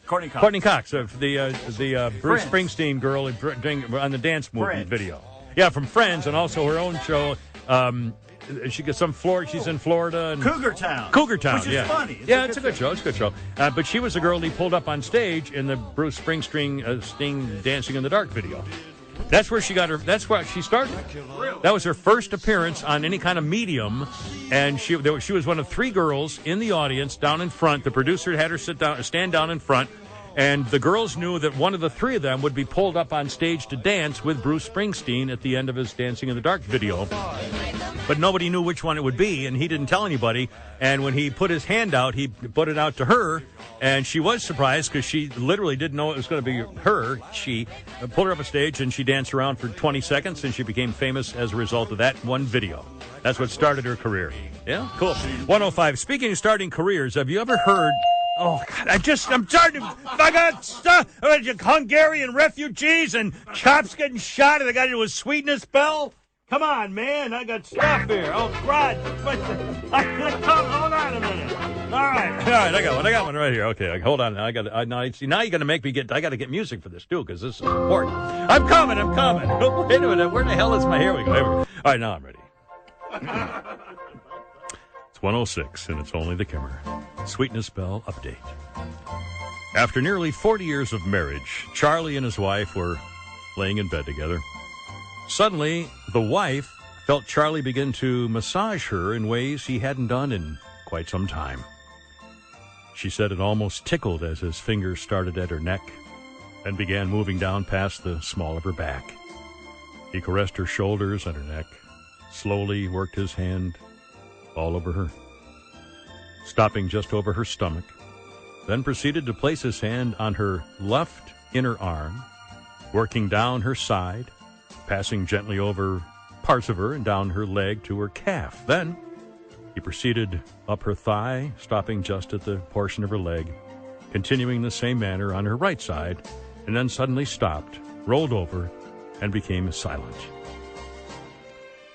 Courtney Cox Of the Bruce Springsteen girl on the dance movement video. Yeah, from Friends, and also her own show. She gets she's in Florida. And Cougar Town, which is funny. It's a good show. But she was the girl he pulled up on stage in the Bruce Springsteen Sting Dancing in the Dark video. That's where she got her. That's where she started. That was her first appearance on any kind of medium, and she was one of 3 girls in the audience down in front. The producer had her stand down in front, and the girls knew that one of the 3 of them would be pulled up on stage to dance with Bruce Springsteen at the end of his Dancing in the Dark video. But nobody knew which one it would be, and he didn't tell anybody. And when he put his hand out, he put it out to her, and she was surprised because she literally didn't know it was going to be her. She pulled her up on stage, and she danced around for 20 seconds, and she became famous as a result of that one video. That's what started her career. Yeah, cool. 105. Speaking of starting careers, have you ever heard... Oh, God, I'm starting to... I got stuff. Hungarian refugees and cops getting shot, and they got into a sweetness bell. Come on, man. I got stuff here. Oh, God. Hold on a minute. All right. I got one right here. Okay, hold on. Now you're going to make me I got to get music for this, too, because this is important. I'm coming. Wait a minute. Where the hell is my... Here we go. All right, now I'm ready. It's 106, and it's only the Kimmer. Sweetness Bell update. After nearly 40 years of marriage, Charlie and his wife were laying in bed together. Suddenly, the wife felt Charlie begin to massage her in ways he hadn't done in quite some time. She said it almost tickled as his fingers started at her neck and began moving down past the small of her back. He caressed her shoulders and her neck, slowly worked his hand all over her, stopping just over her stomach, then proceeded to place his hand on her left inner arm, working down her side, passing gently over parts of her and down her leg to her calf. Then he proceeded up her thigh, stopping just at the portion of her leg, continuing the same manner on her right side, and then suddenly stopped, rolled over, and became silent.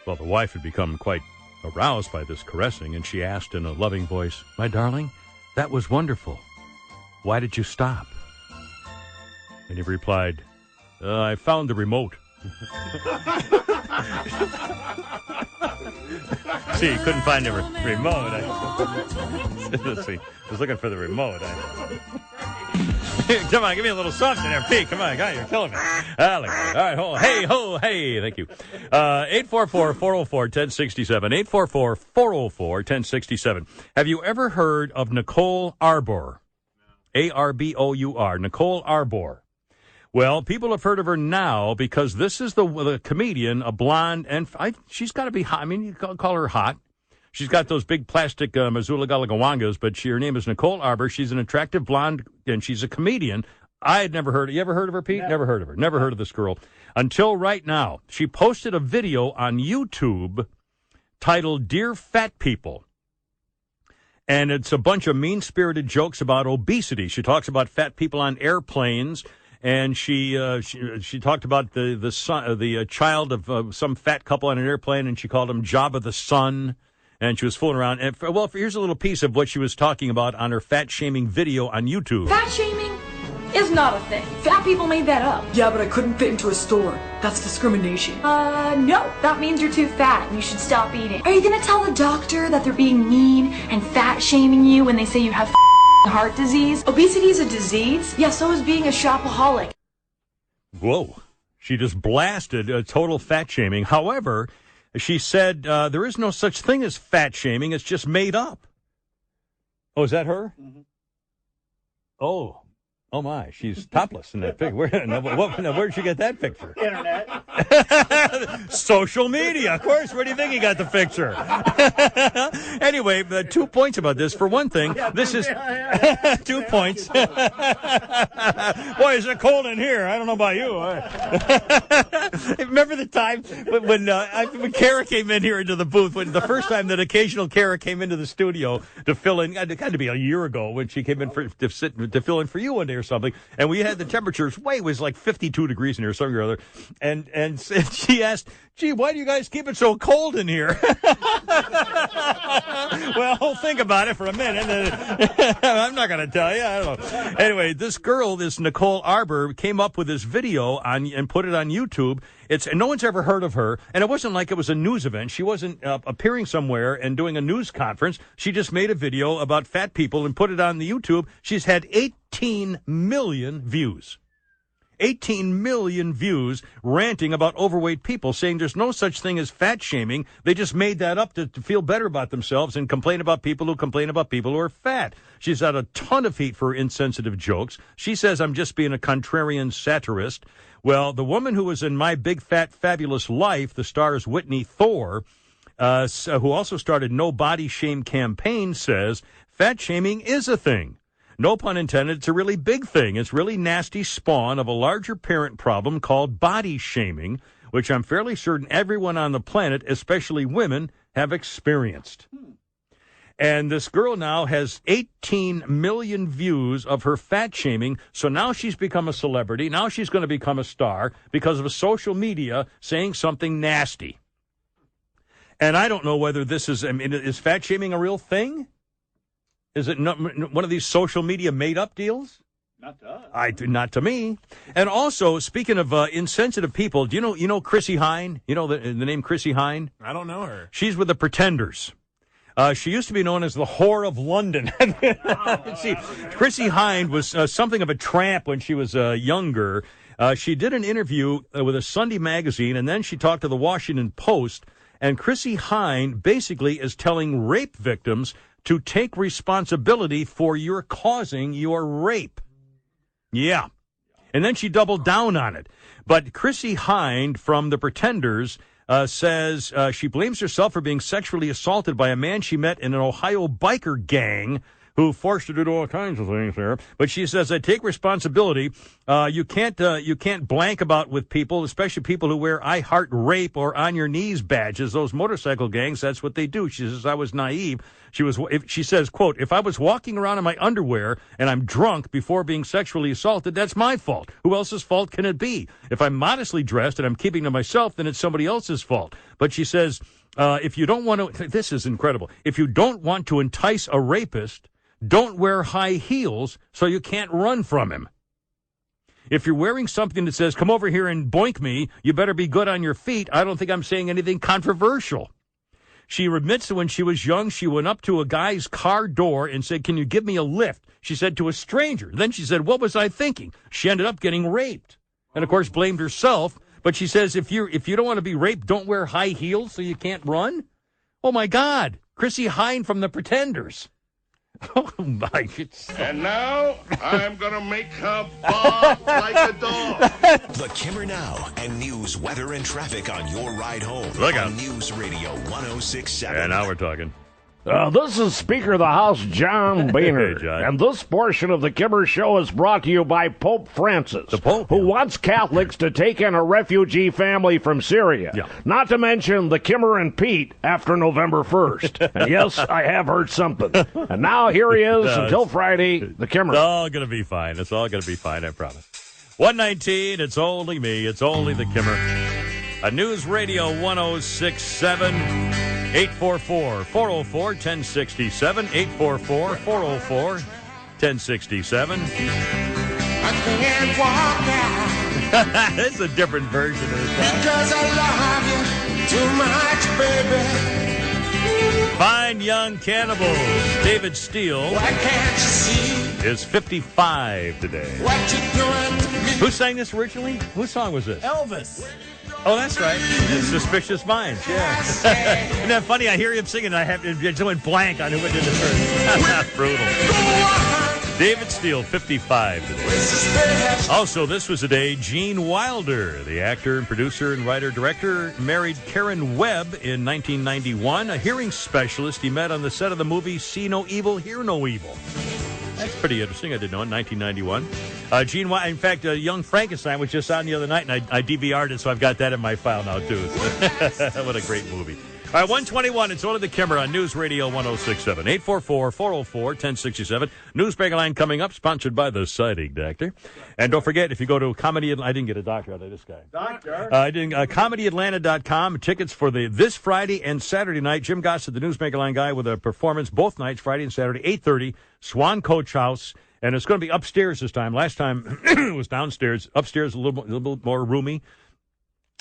Well, the wife had become quite aroused by this caressing, and she asked in a loving voice, "My darling, that was wonderful. Why did you stop?" And he replied, "I found the remote." See, he couldn't find the remote. Let's see. I was looking for the remote. Come on, give me a little something there, Pete. Come on, God, you're killing me. All right, hold on. Hey, ho, hey. Thank you. 844-404-1067. 844-404-1067. Have you ever heard of Nicole Arbour? Arbour. Nicole Arbour. Well, people have heard of her now because this is the comedian, a blonde, and she's got to be hot. I mean, you call her hot. She's got those big plastic Missoula Gallagawangas, but her name is Nicole Arbour. She's an attractive blonde, and she's a comedian. I had never heard of her. You ever heard of her, Pete? Never heard of her. Never heard of this girl. Until right now. She posted a video on YouTube titled Dear Fat People. And it's a bunch of mean-spirited jokes about obesity. She talks about fat people on airplanes. And she talked about the child of some fat couple on an airplane, and she called him Jabba the Sun, and she was fooling around. And here's a little piece of what she was talking about on her fat-shaming video on YouTube. Fat shaming is not a thing. Fat people made that up. Yeah, but I couldn't fit into a store. That's discrimination. No. That means you're too fat and you should stop eating. Are you gonna tell the doctor that they're being mean and fat-shaming you when they say you have heart disease? Obesity is a disease? Yeah, so is being a shopaholic. Whoa. She just blasted total fat shaming. However, she said there is no such thing as fat shaming. It's just made up. Oh, is that her? Mm-hmm. Oh, my. She's topless in that picture. Where'd she get that picture? Internet. Social media. Of course. Where do you think he got the picture? Anyway, 2 points about this. For one thing, this is 2 points. Boy, is it cold in here. I don't know about you. Remember the time when Kara came in here into the booth, when the first time that occasional Kara came into the studio to fill in, it had to be a year ago when she came in to fill in for you one day, or something, and we had the temperatures it was like 52 degrees in here, something or other, and she asked, "Gee, why do you guys keep it so cold in here?" Well, think about it for a minute. I'm not going to tell you. I don't know. Anyway, this girl, this Nicole Arbor, came up with this video and put it on YouTube. And no one's ever heard of her, and it wasn't like it was a news event. She wasn't appearing somewhere and doing a news conference. She just made a video about fat people and put it on the YouTube. She's had 18 million views. 18 million views ranting about overweight people, saying there's no such thing as fat shaming. They just made that up to feel better about themselves and complain about people who complain about people who are fat. She's had a ton of heat for insensitive jokes. She says, I'm just being a contrarian satirist. Well, the woman who was in My Big Fat Fabulous Life, the star's Whitney Thor, who also started No Body Shame campaign, says fat shaming is a thing. No pun intended, it's a really big thing. It's really nasty spawn of a larger parent problem called body shaming, which I'm fairly certain everyone on the planet, especially women, have experienced. And this girl now has 18 million views of her fat shaming, so now she's become a celebrity. Now she's going to become a star because of social media saying something nasty. And I don't know whether this is fat shaming a real thing? Is it not one of these social media made-up deals? Not to us. Not to me. And also, speaking of insensitive people, do you know Chrissie Hynde? You know the name Chrissie Hynde? I don't know her. She's with the Pretenders. She used to be known as the Whore of London. Chrissie Hynde was something of a tramp when she was younger. She did an interview with a Sunday magazine, and then she talked to the Washington Post. And Chrissie Hynde basically is telling rape victims to take responsibility for your causing your rape. Yeah. And then she doubled down on it. But Chrissie Hynde from the Pretenders says she blames herself for being sexually assaulted by a man she met in an Ohio biker gang who forced her to do all kinds of things there. But she says, I take responsibility. You can't blank about with people, especially people who wear I Heart Rape or On Your Knees badges. Those motorcycle gangs, that's what they do. She says, I was naive. She says, quote, if I was walking around in my underwear and I'm drunk before being sexually assaulted, that's my fault. Who else's fault can it be? If I'm modestly dressed and I'm keeping to myself, then it's somebody else's fault. But she says, if you don't want to, this is incredible. If you don't want to entice a rapist, don't wear high heels so you can't run from him. If you're wearing something that says, come over here and boink me, you better be good on your feet. I don't think I'm saying anything controversial. She admits that when she was young, she went up to a guy's car door and said, can you give me a lift? She said to a stranger. Then she said, what was I thinking? She ended up getting raped. And, of course, blamed herself. But she says, if you don't want to be raped, don't wear high heels so you can't run? Oh, my God. Chrissie Hynde from the Pretenders. Oh, my. And now I'm going to make her bark like a dog. The Kimmer Now and news, weather, and traffic on your ride home. Look out. On News Radio 106.7. And now we're talking. This is Speaker of the House, John Boehner. Hey, John. And this portion of the Kimmer Show is brought to you by Pope Francis, the Pope, who wants Catholics to take in a refugee family from Syria. Yeah. Not to mention the Kimmer and Pete after November 1st. And yes, I have heard something. And now here he is until Friday, the Kimmer. It's all going to be fine. It's all going to be fine, I promise. 119, it's only me. It's only the Kimmer. A News Radio 106.7. 844-404-1067, 844-404-1067. I can't walk out. It's a different version of the song. Because I love you too much, baby. Fine Young Cannibals. David Steele Why can't you see is 55 today. what you're doing to me? Who sang this originally? Whose song was this? Elvis. Oh, that's right. It's Suspicious Minds, yeah. Isn't that funny? I hear him singing, and I just went blank on who it did the first. Brutal. David Steele, 55 today. Also, this was the day Gene Wilder, the actor and producer and writer-director, married Karen Webb in 1991, a hearing specialist he met on the set of the movie See No Evil, Hear No Evil. That's pretty interesting. I didn't know in 1991. Gene Wilder, in fact, Young Frankenstein was just on the other night, and I DVR'd it, so I've got that in my file now, too. What a great movie. All right, 121. It's only the Kimmer on News Radio 106.7. 844-404-1067. Newsmaker line coming up, sponsored by the Sighting Doctor. And don't forget, if you go to Comedy... I didn't get a doctor out of this guy. Doctor? ComedyAtlanta.com. Tickets for this Friday and Saturday night. Jim Gossett, the Newsmaker line guy, with a performance both nights, Friday and Saturday, 8:30, Swan Coach House. And it's going to be upstairs this time. Last time it was downstairs. Upstairs, a little bit more roomy.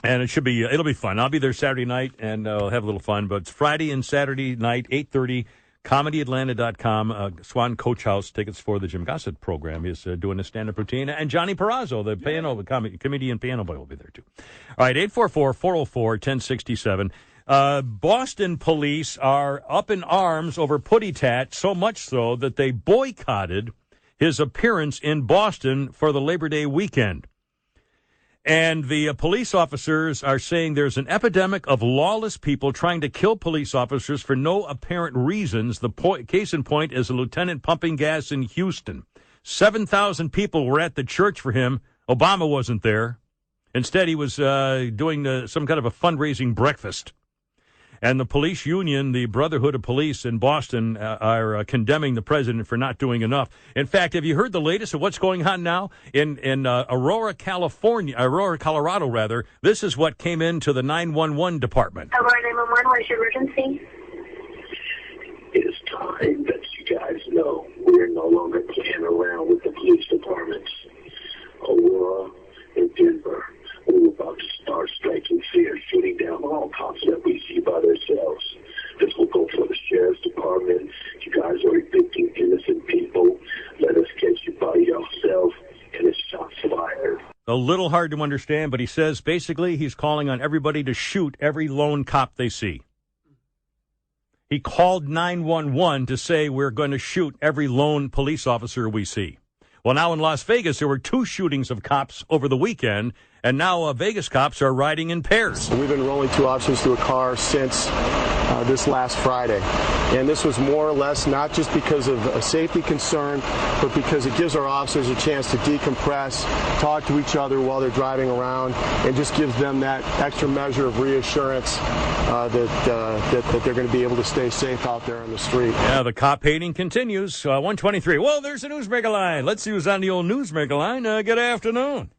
And it'll be fun. I'll be there Saturday night, and I'll have a little fun. But it's Friday and Saturday night, 8:30, ComedyAtlanta.com, Swan Coach House. Tickets for the Jim Gossett program. He's doing a stand-up routine. And Johnny Perrazzo, the comedian piano boy, will be there, too. All right, 844-404-1067. Boston police are up in arms over Putty Tat, so much so that they boycotted his appearance in Boston for the Labor Day weekend. And the police officers are saying there's an epidemic of lawless people trying to kill police officers for no apparent reasons. The case in point is a lieutenant pumping gas in Houston. 7,000 people were at the church for him. Obama wasn't there. Instead, he was doing some kind of a fundraising breakfast. And the police union, the Brotherhood of Police in Boston, are condemning the president for not doing enough. In fact, have you heard the latest of what's going on now in Aurora, Colorado, rather? This is what came into the 911 department. Aurora 911, what is your emergency? It's time that you guys know we're no longer playing around with the police departments. Aurora and Denver, we're about to start striking fear, shooting down all cops that we see by themselves. This will go for the sheriff's department. You guys are evicting innocent people. Let us catch you by yourself, and it's shots fired. A little hard to understand, but he says basically he's calling on everybody to shoot every lone cop they see. He called 911 to say we're going to shoot every lone police officer we see. Well, now in Las Vegas, there were 2 shootings of cops over the weekend, and now Vegas cops are riding in pairs. We've been rolling 2 officers through a car since this last Friday. And this was more or less not just because of a safety concern, but because it gives our officers a chance to decompress, talk to each other while they're driving around, and just gives them that extra measure of reassurance that they're going to be able to stay safe out there on the street. Yeah, the cop hating continues. 123. Well, there's a Newsmaker line. Let's see who's on the old Newsmaker line. Good afternoon.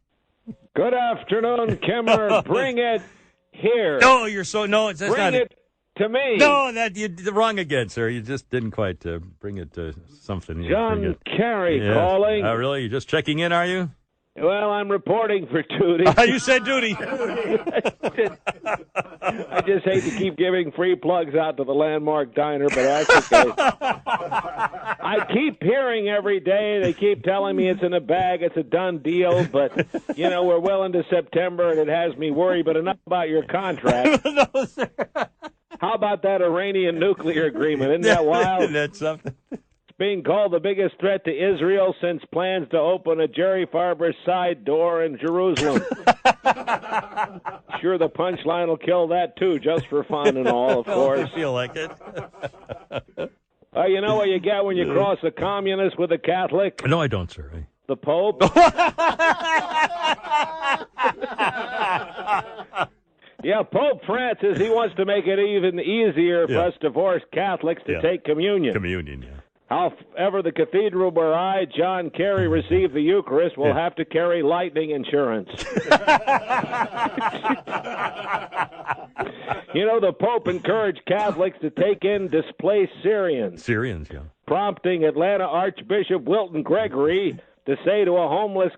Good afternoon, Kimmer. Bring it here. No, that's Bring not it to me. No, you're wrong again, sir. You just didn't quite bring it to something. John Kerry calling. Oh, really? You're just checking in, are you? Well, I'm reporting for duty. You said duty. I just hate to keep giving free plugs out to the Landmark Diner, but that's okay. I keep hearing every day, they keep telling me it's in a bag, it's a done deal, but, we're well into September, and it has me worried. But enough about your contract. No, sir. How about that Iranian nuclear agreement? Isn't that wild? That's something. Being called the biggest threat to Israel since plans to open a Jerry Farber side door in Jerusalem. Sure, the punchline will kill that, too, just for fun and all, of course. I feel like it. You know what you get when you cross a communist with a Catholic? No, I don't, sir. The Pope? Yeah, Pope Francis, he wants to make it even easier for us divorced Catholics to take communion. Communion, yeah. However, the cathedral where I, John Kerry, received the Eucharist will have to carry lightning insurance. The Pope encouraged Catholics to take in displaced Syrians. Syrians, yeah. Prompting Atlanta Archbishop Wilton Gregory to say to a homeless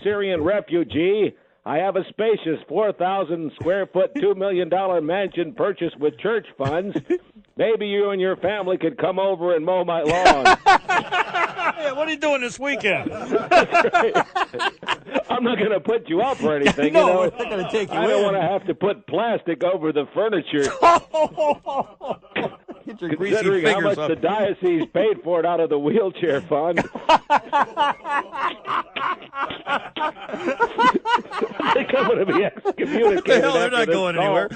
Syrian refugee, I have a spacious 4,000 square foot, $2 million mansion purchased with church funds. Maybe you and your family could come over and mow my lawn. Yeah, what are you doing this weekend? I'm not going to put you up or anything. No, we're not going to take you I don't want to have to put plastic over the furniture. Get your greasy Considering how fingers much up. the diocese paid for it out of the wheelchair fund. I think I'm going to be excommunicated. What the hell? They're not going call. anywhere.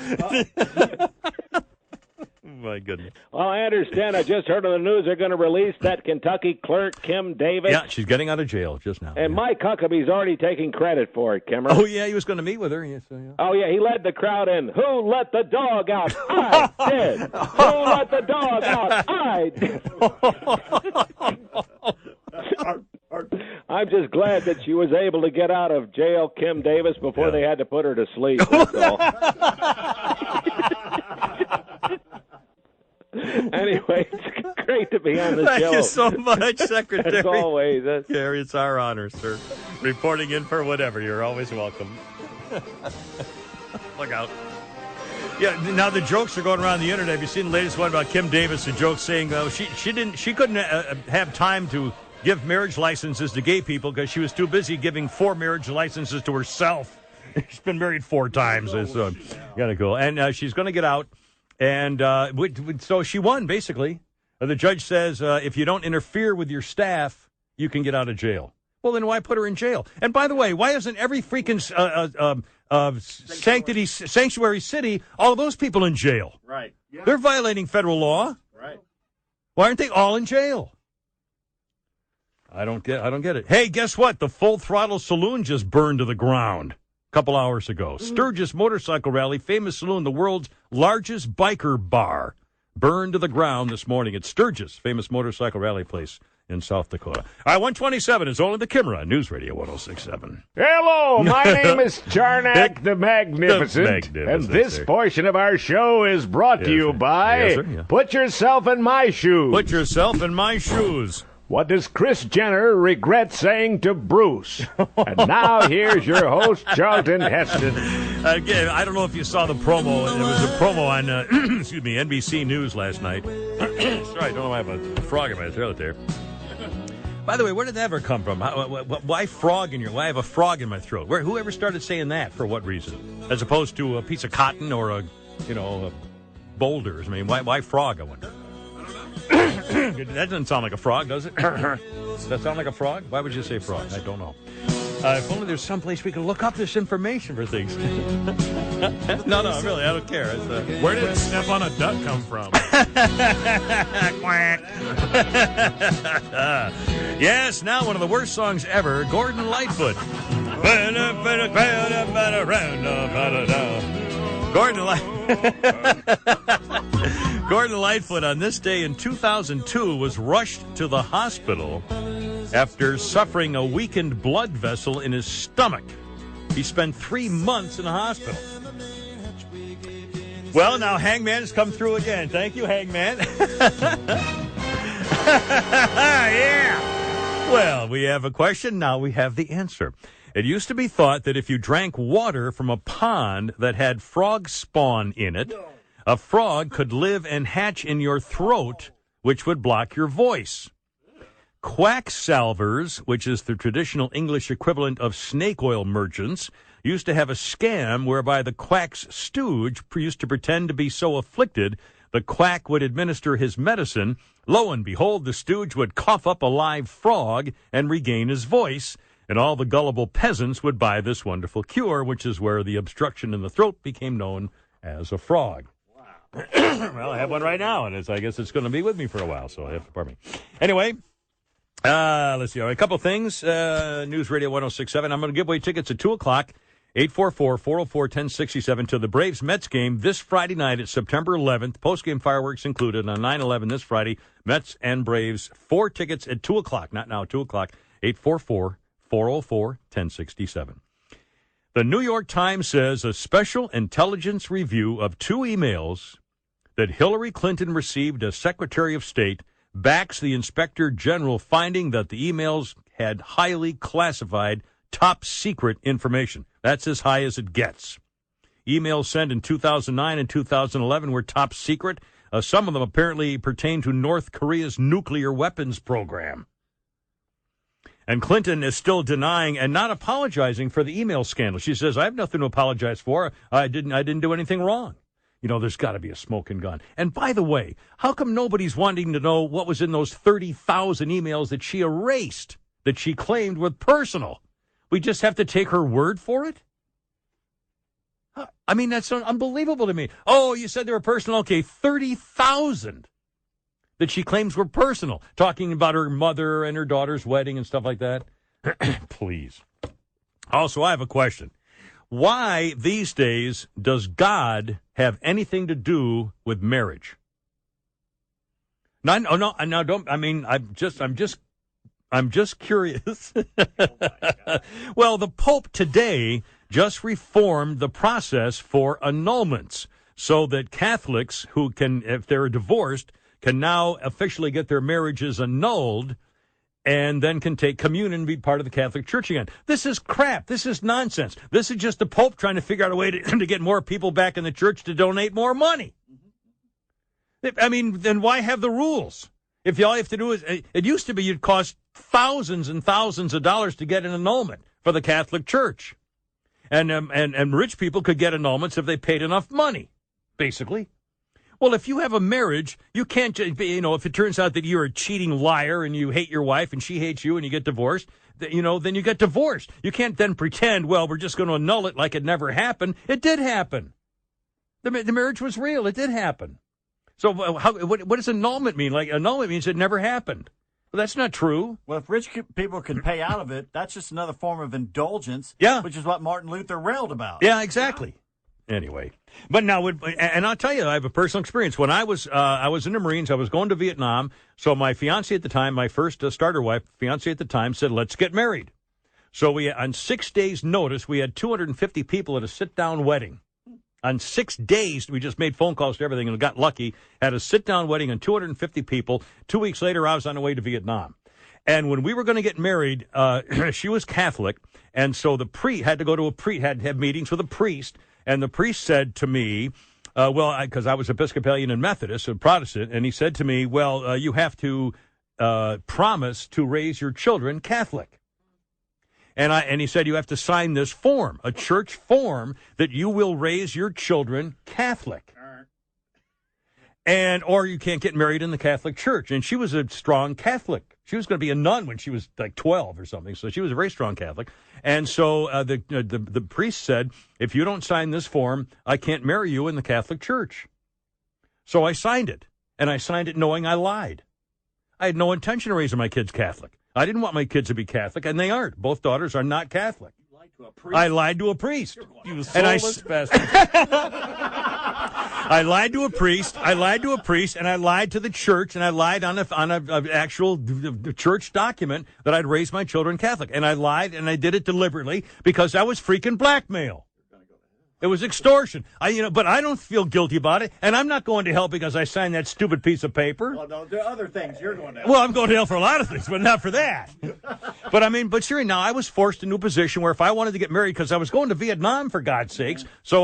Oh, my God. goodness. Well, I understand. I just heard on the news they're going to release that Kentucky clerk, Kim Davis. Yeah, she's getting out of jail just now. And Mike Huckabee's already taking credit for it, Kimmer. Oh, yeah, he was going to meet with her. Yes, yeah. Oh, yeah, he led the crowd in. Who let the dog out? I did. Who let the dog out? I did. I'm just glad that she was able to get out of jail, Kim Davis, before they had to put her to sleep. That's all. Anyway, it's great to be on the show. Thank you so much, Secretary. As always. Gary, it's our honor, sir. Reporting in for whatever. You're always welcome. Look out. Yeah, now the jokes are going around the internet. Have you seen the latest one about Kim Davis? The joke saying she couldn't have time to give marriage licenses to gay people because she was too busy giving 4 marriage licenses to herself. She's been married 4 times. So gotta go. And she's going to get out. And so she won, basically. The judge says if you don't interfere with your staff, you can get out of jail. Well, then why put her in jail? And by the way, why isn't every freaking sanctuary city, all of those people in jail? Right. Yeah. They're violating federal law. Right. Why aren't they all in jail? I don't get it. Hey, guess what? The Full Throttle Saloon just burned to the ground a couple hours ago. Sturgis Motorcycle Rally, famous saloon, the world's largest biker bar, burned to the ground this morning at Sturgis, famous motorcycle rally place in South Dakota. All right, 127 is only the Kimra, News Radio 106.7. Hello, my name is Charnak the Magnificent, and this portion of our show is brought to you by Put Yourself in My Shoes. Put yourself in my shoes. What does Kris Jenner regret saying to Bruce? And now here's your host, Charlton Heston. Again, I don't know if you saw the promo. It was a promo on NBC News last night. Sorry, I don't know why I have a frog in my throat there. By the way, where did that ever come from? Why frog in your? Why have a frog in my throat? Whoever started saying that? For what reason? As opposed to a piece of cotton or a boulders. I mean, why frog? I wonder. That doesn't sound like a frog, does it? Does that sound like a frog? Why would you say frog? I don't know. If only there's some place we could look up this information for things. No, really, I don't care. Where did Step on a Duck come from? Yes, now one of the worst songs ever, Gordon Lightfoot. Gordon Lightfoot on this day in 2002 was rushed to the hospital after suffering a weakened blood vessel in his stomach. He spent 3 months in the hospital. Well, now Hangman has come through again. Thank you, Hangman. Yeah. Well, we have a question. Now we have the answer. It used to be thought that if you drank water from a pond that had frog spawn in it, a frog could live and hatch in your throat, which would block your voice. Quacksalvers, which is the traditional English equivalent of snake oil merchants, used to have a scam whereby the quack's stooge used to pretend to be so afflicted the quack would administer his medicine. Lo and behold, the stooge would cough up a live frog and regain his voice, and all the gullible peasants would buy this wonderful cure, which is where the obstruction in the throat became known as a frog. Wow. Well, I have one right now, and I guess it's going to be with me for a while, so I have to pardon me. Anyway, let's see. A couple things. News Radio 106.7. I'm going to give away tickets at 2 o'clock. 844-404-1067 to the Braves-Mets game this Friday night at September 11th. Post-game fireworks included on 9/11 this Friday. Mets and Braves. 4 tickets at 2 o'clock. Not now, 2 o'clock. 844-404-1067. The New York Times says a special intelligence review of 2 emails that Hillary Clinton received as Secretary of State backs the Inspector General finding that the emails had highly classified top-secret information. That's as high as it gets. Emails sent in 2009 and 2011 were top secret. Some of them apparently pertain to North Korea's nuclear weapons program. And Clinton is still denying and not apologizing for the email scandal. She says, I have nothing to apologize for. I didn't do anything wrong. You know, there's got to be a smoking gun. And by the way, how come nobody's wanting to know what was in those 30,000 emails that she erased, that she claimed were personal? We just have to take her word for it? I mean, that's unbelievable to me. Oh, you said they were personal. Okay, 30,000 that she claims were personal, talking about her mother and her daughter's wedding and stuff like that. Please. Also, I have a question. Why these days does God have anything to do with marriage? No, don't. I mean, I'm just curious. Well, the Pope today just reformed the process for annulments so that Catholics who can, if they're divorced, can now officially get their marriages annulled and then can take communion and be part of the Catholic Church again. This is crap. This is nonsense. This is just the Pope trying to figure out a way to get more people back in the church to donate more money. I mean, then why have the rules? If all you have to do is, it used to be you'd cost thousands and thousands of dollars to get an annulment for the Catholic Church. And rich people could get annulments if they paid enough money, basically. Well, if you have a marriage, you can't, if it turns out that you're a cheating liar and you hate your wife and she hates you and you get divorced, then you get divorced. You can't then pretend, well, we're just going to annul it like it never happened. It did happen. The marriage was real. It did happen. So what does annulment mean? Like, annulment means it never happened. Well, that's not true. Well, if rich people can pay out of it, that's just another form of indulgence, which is what Martin Luther railed about. Yeah, exactly. Anyway, but now, and I'll tell you, I have a personal experience. When I was in the Marines, I was going to Vietnam. So my fiance at the time, my first starter wife, fiance at the time, said, "Let's get married." So on 6 days' notice, we had 250 people at a sit-down wedding. On 6 days, we just made phone calls to everything and got lucky. Had a sit-down wedding on 250 people. 2 weeks later, I was on the way to Vietnam. And when we were going to get married, she was Catholic, and so the priest had to go to had to have meetings with a priest. And the priest said to me, because I was Episcopalian and Methodist and Protestant, and he said to me, well, you have to promise to raise your children Catholic. And he said, you have to sign this form, a church form, that you will raise your children Catholic. Or you can't get married in the Catholic Church. And she was a strong Catholic. She was going to be a nun when she was like 12 or something. So she was a very strong Catholic. And so the priest said, if you don't sign this form, I can't marry you in the Catholic Church. So I signed it. And I signed it knowing I lied. I had no intention of raising my kids Catholic. I didn't want my kids to be Catholic, and they aren't. Both daughters are not Catholic. You lied to a priest? I lied to a priest. You soulless bastard. I lied to a priest. And I lied to the church, and I lied on a actual church document that I'd raise my children Catholic. And I lied, and I did it deliberately because that was freaking blackmail. It was extortion. But I don't feel guilty about it, and I'm not going to hell because I signed that stupid piece of paper. Well, no, there are other things you're going to hell. Well, I'm going to hell for a lot of things, but not for that. But seriously, now I was forced into a position where if I wanted to get married, because I was going to Vietnam for God's sakes, so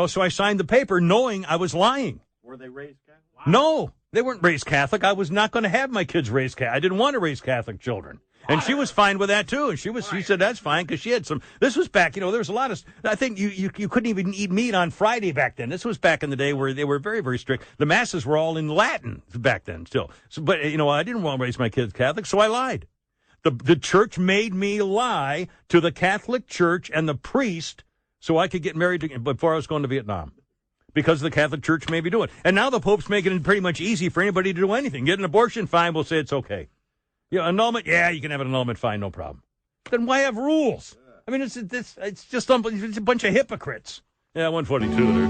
so I signed the paper knowing I was lying. Were they raised Catholic? Wow. No, they weren't raised Catholic. I was not going to have my kids raised Catholic. I didn't want to raise Catholic children. And she was fine with that, too. And she said that's fine because she had this was back, there was a lot of, I think you couldn't even eat meat on Friday back then. This was back in the day where they were very, very strict. The masses were all in Latin back then still. So, but, I didn't want to raise my kids Catholic, so I lied. The church made me lie to the Catholic Church and the priest so I could get married before I was going to Vietnam. Because the Catholic Church made me do it. And now the Pope's making it pretty much easy for anybody to do anything. Get an abortion, fine, we'll say it's okay. Annulment, you can have an annulment, fine, no problem. Then why have rules? I mean, it's just a bunch of hypocrites. Yeah, 142 there.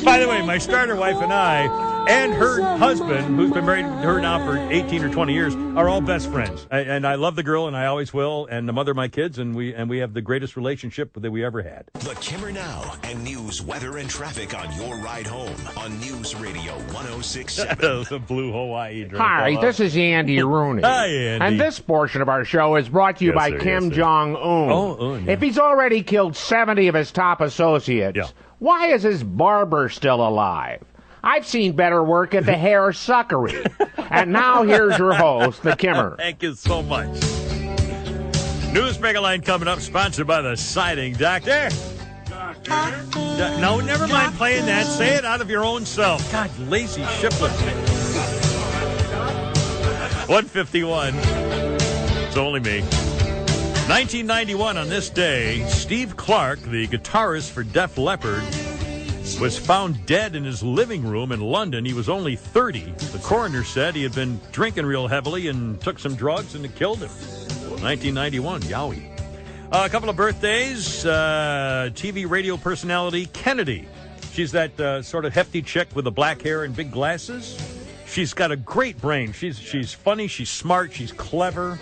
By the way, my starter wife and I and her husband, who's been married to her now for 18 or 20 years, are all best friends. And I love the girl, and I always will, and the mother of my kids, and we have the greatest relationship that we ever had. The Kimmer Now and news, weather, and traffic on your ride home on News Radio 106.7. The Blue Hawaii drink. Hi, this is Andy Rooney. Hi, Andy. And this portion of our show is brought to you by Kim Jong-un. Oh, yeah. If he's already killed 70 of his top associates, why is his barber still alive? I've seen better work at the hair suckery. And now here's your host, the Kimmer. Thank you so much. News Mega Line coming up, sponsored by the Siding Doctor. No, never mind playing that. Say it out of your own self. God, lazy shiftless. 151. It's only me. 1991, on this day, Steve Clark, the guitarist for Def Leppard, was found dead in his living room in London. He was only 30. The coroner said he had been drinking real heavily and took some drugs and it killed him. 1991, yowie. A couple of birthdays. TV radio personality Kennedy. She's that sort of hefty chick with the black hair and big glasses. She's got a great brain. She's funny. She's smart. She's clever.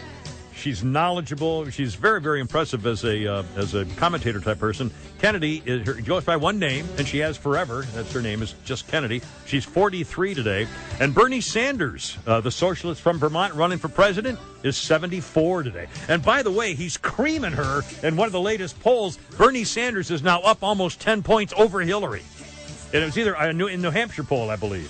She's knowledgeable. She's very, very impressive as a commentator type person. Kennedy goes by one name, and she has forever. That's her name, is just Kennedy. She's 43 today. And Bernie Sanders, the socialist from Vermont running for president, is 74 today. And by the way, he's creaming her in one of the latest polls. Bernie Sanders is now up almost 10 points over Hillary. And it was either in New Hampshire poll, I believe.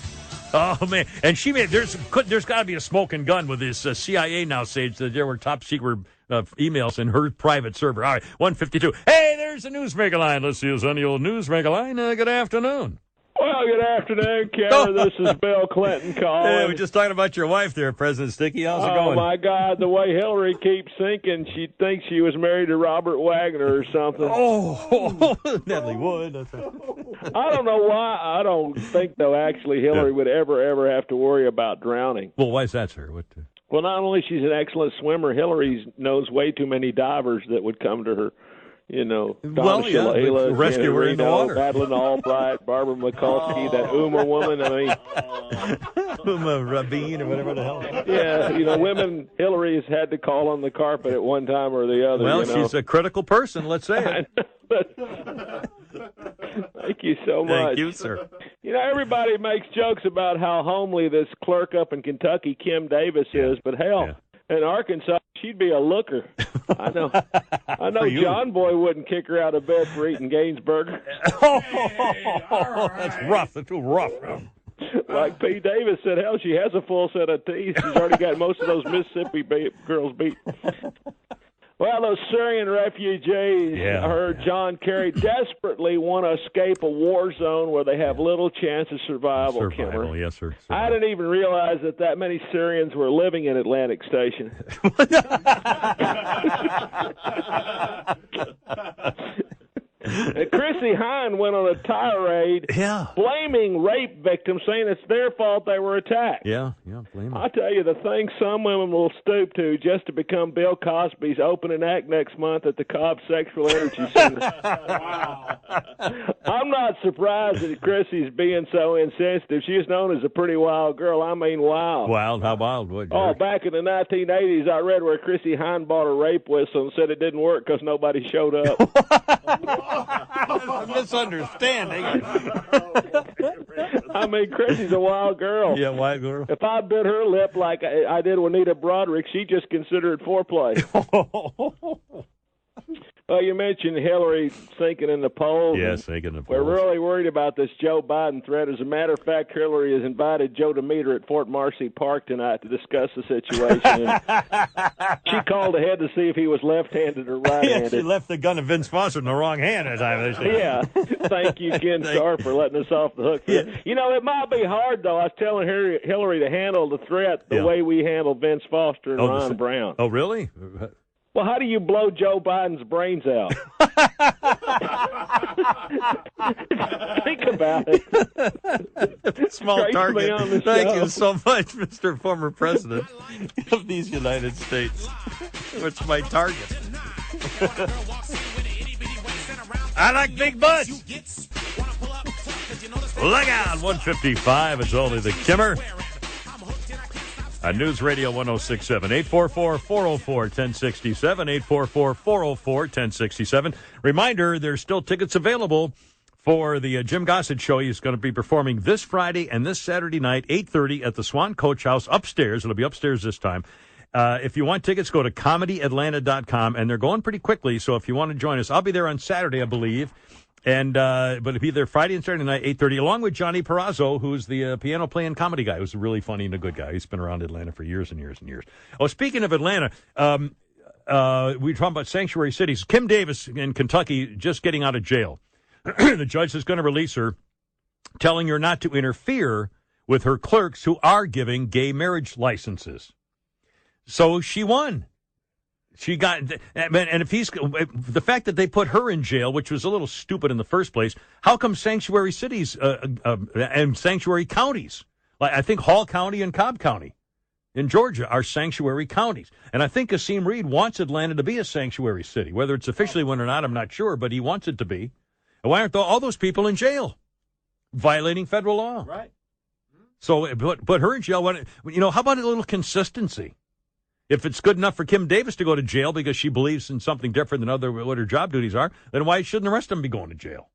Oh, man. And there's got to be a smoking gun with this CIA now saying that there were top secret emails in her private server. All right, 152. Hey, there's the Newsmaker line. Let's see who's on the old Newsmaker line. Good afternoon. Well, good afternoon, Kara. This is Bill Clinton calling. Hey, we're just talking about your wife there, President Sticky. How's it going? Oh, my God, the way Hillary keeps thinking she thinks she was married to Robert Wagner or something. Oh, Natalie Wood. I don't know why. I don't think, though, actually, Hillary would ever have to worry about drowning. Well, why is that, sir? Well, not only she's an excellent swimmer, Hillary knows way too many divers that would come to her. Shalala, rescue her in the water. Madeline Albright, Barbara Mikulski, that Uma woman. Uma Rabin or whatever the hell. Yeah, women Hillary has had to call on the carpet at one time or the other. Well, she's a critical person, let's say it. Thank you so much. Thank you, sir. Everybody makes jokes about how homely this clerk up in Kentucky, Kim Davis, is, but hell, in Arkansas, she'd be a looker. I know John Boy wouldn't kick her out of bed for eating Gainsburger. That's rough. That's too rough. Like P. Davis said, hell, she has a full set of teeth. She's already got most of those Mississippi girls beat. Well, those Syrian refugees, I heard John Kerry, desperately want to escape a war zone where they have little chance of survival, Kimmer. Yes, sir. I didn't even realize that many Syrians were living in Atlantic Station. Chrissy Hine went on a tirade blaming rape victims, saying it's their fault they were attacked. Blame them. I tell you, the thing some women will stoop to just to become Bill Cosby's opening act next month at the Cobb Sexual Energy Center. Wow. I'm not surprised that Chrissy's being so insensitive. She's known as a pretty wild girl. I mean, wild. Wild? How wild would you? Oh, back in the 1980s, I read where Chrissy Hine bought a rape whistle and said it didn't work because nobody showed up. A misunderstanding. I mean, Chrissy's a wild girl. Yeah, wild girl. If I bit her lip like I did with Nita Broderick, she just considered it foreplay. Well, you mentioned Hillary sinking in the polls. Yes, sinking in the polls. We're really worried about this Joe Biden threat. As a matter of fact, Hillary has invited Joe to meet her at Fort Marcy Park tonight to discuss the situation. She called ahead to see if he was left-handed or right-handed. She left the gun of Vince Foster in the wrong hand. Yeah. Thank you, Ken Starr, for letting us off the hook. Yeah. It might be hard, though. I was telling Hillary to handle the threat the way we handled Vince Foster and Ron Brown. Oh, really? Well, how do you blow Joe Biden's brains out? Think about it. Small target. Thank you so much, Mr. Former President of these United States. What's my target? I like big butts. Look out, 155. It's only the Kimmer. News Radio 106.7, 844-404-1067, 844-404-1067. Reminder, there's still tickets available for the Jim Gossett Show. He's going to be performing this Friday and this Saturday night, 8:30 at the Swan Coach House upstairs. It'll be upstairs this time. If you want tickets, go to ComedyAtlanta.com, and they're going pretty quickly, so if you want to join us, I'll be there on Saturday, I believe. And but it'll be there Friday and Saturday night, 8:30, along with Johnny Perazzo, who's the piano-playing comedy guy, who's really funny and a good guy. He's been around Atlanta for years and years and years. Oh, speaking of Atlanta, we were talking about sanctuary cities. Kim Davis in Kentucky just getting out of jail. The judge is going to release her, telling her not to interfere with her clerks who are giving gay marriage licenses. So she won. She got, and if he's, the fact that they put her in jail, which was a little stupid in the first place, how come sanctuary cities and sanctuary counties, like I think Hall County and Cobb County in Georgia are sanctuary counties. And I think Asim Reed wants Atlanta to be a sanctuary city. Whether it's officially one or not, I'm not sure, but he wants it to be. And why aren't all those people in jail violating federal law? Right. So put her in jail. How about a little consistency? If it's good enough for Kim Davis to go to jail because she believes in something different than what her job duties are, then why shouldn't the rest of them be going to jail?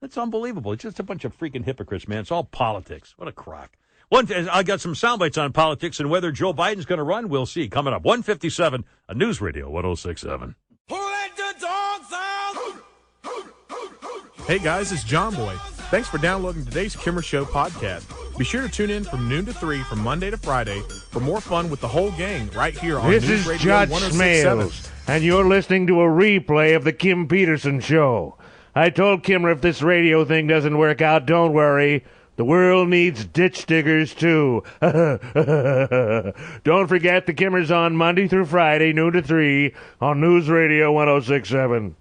That's unbelievable. It's just a bunch of freaking hypocrites, man. It's all politics. What a crock. I got some sound bites on politics and whether Joe Biden's going to run. We'll see. Coming up, 157 on News Radio 106.7. Hey guys, it's John Boy. Thanks for downloading today's Kimmer Show podcast. Be sure to tune in from noon to 3 from Monday to Friday for more fun with the whole gang right here on This News is Radio Judge 106.7. Smales, and you're listening to a replay of the Kim Peterson Show. I told Kimmer if this radio thing doesn't work out, don't worry. The world needs ditch diggers, too. Don't forget the Kimmer's on Monday through Friday, noon to 3 on News Radio 106.7.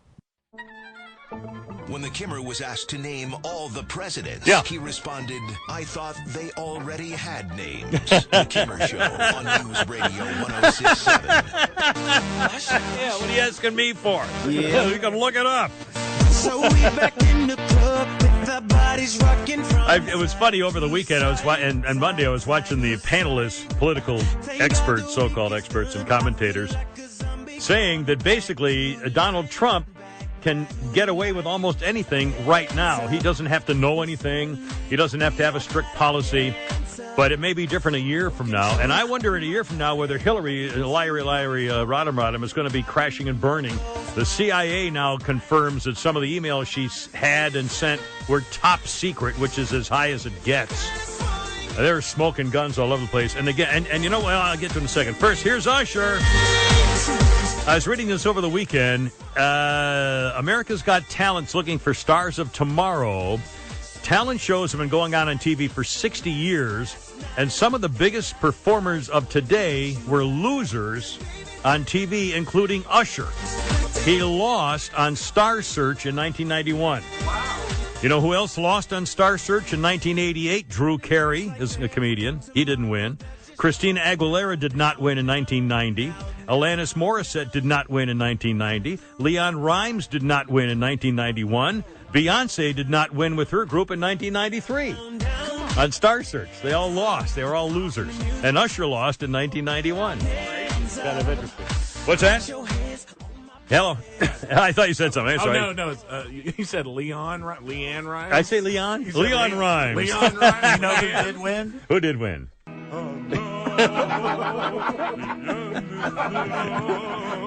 When the Kimmer was asked to name all the presidents, he responded, I thought they already had names. The Kimmer Show on News Radio 106.7. Yeah, what are you asking me for? Yeah. You can look it up. So we back in the club with our bodies rocking from... It was funny over the weekend. And Monday I was watching the panelists, political experts, so-called experts and commentators, saying that basically Donald Trump can get away with almost anything right now. He doesn't have to know anything. He doesn't have to have a strict policy. But it may be different a year from now. And I wonder in a year from now whether Hillary Rodham is going to be crashing and burning. The CIA now confirms that some of the emails she's had and sent were top secret, which is as high as it gets. They're smoking guns all over the place. And again, and you know what? I'll get to it in a second. First, here's Usher. I was reading this over the weekend. America's Got Talent's looking for stars of tomorrow. Talent shows have been going on TV for 60 years, and some of the biggest performers of today were losers on TV, including Usher. He lost on Star Search in 1991. Wow. You know who else lost on Star Search in 1988? Drew Carey is a comedian. He didn't win. Christina Aguilera did not win in 1990. Alanis Morissette did not win in 1990. Leon Rimes did not win in 1991. Beyonce did not win with her group in 1993. On Star Search, they all lost. They were all losers. And Usher lost in 1991. It's kind of interesting. What's that? Hello. I thought you said something. Sorry. No. You said Leanne Rimes? I say Leon? Leon Rimes. Leon Rimes. You know who did win? Who did win?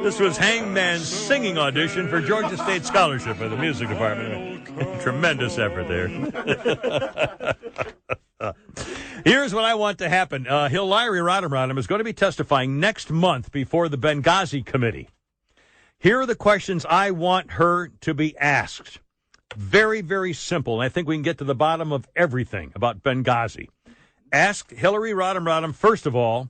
This was Hangman's singing audition for Georgia State Scholarship for the music department. Tremendous effort there. Here's what I want to happen. Hillary Rodham is going to be testifying next month before the Benghazi Committee. Here are the questions I want her to be asked. Very, very simple. And I think we can get to the bottom of everything about Benghazi. Ask Hillary Rodham, first of all,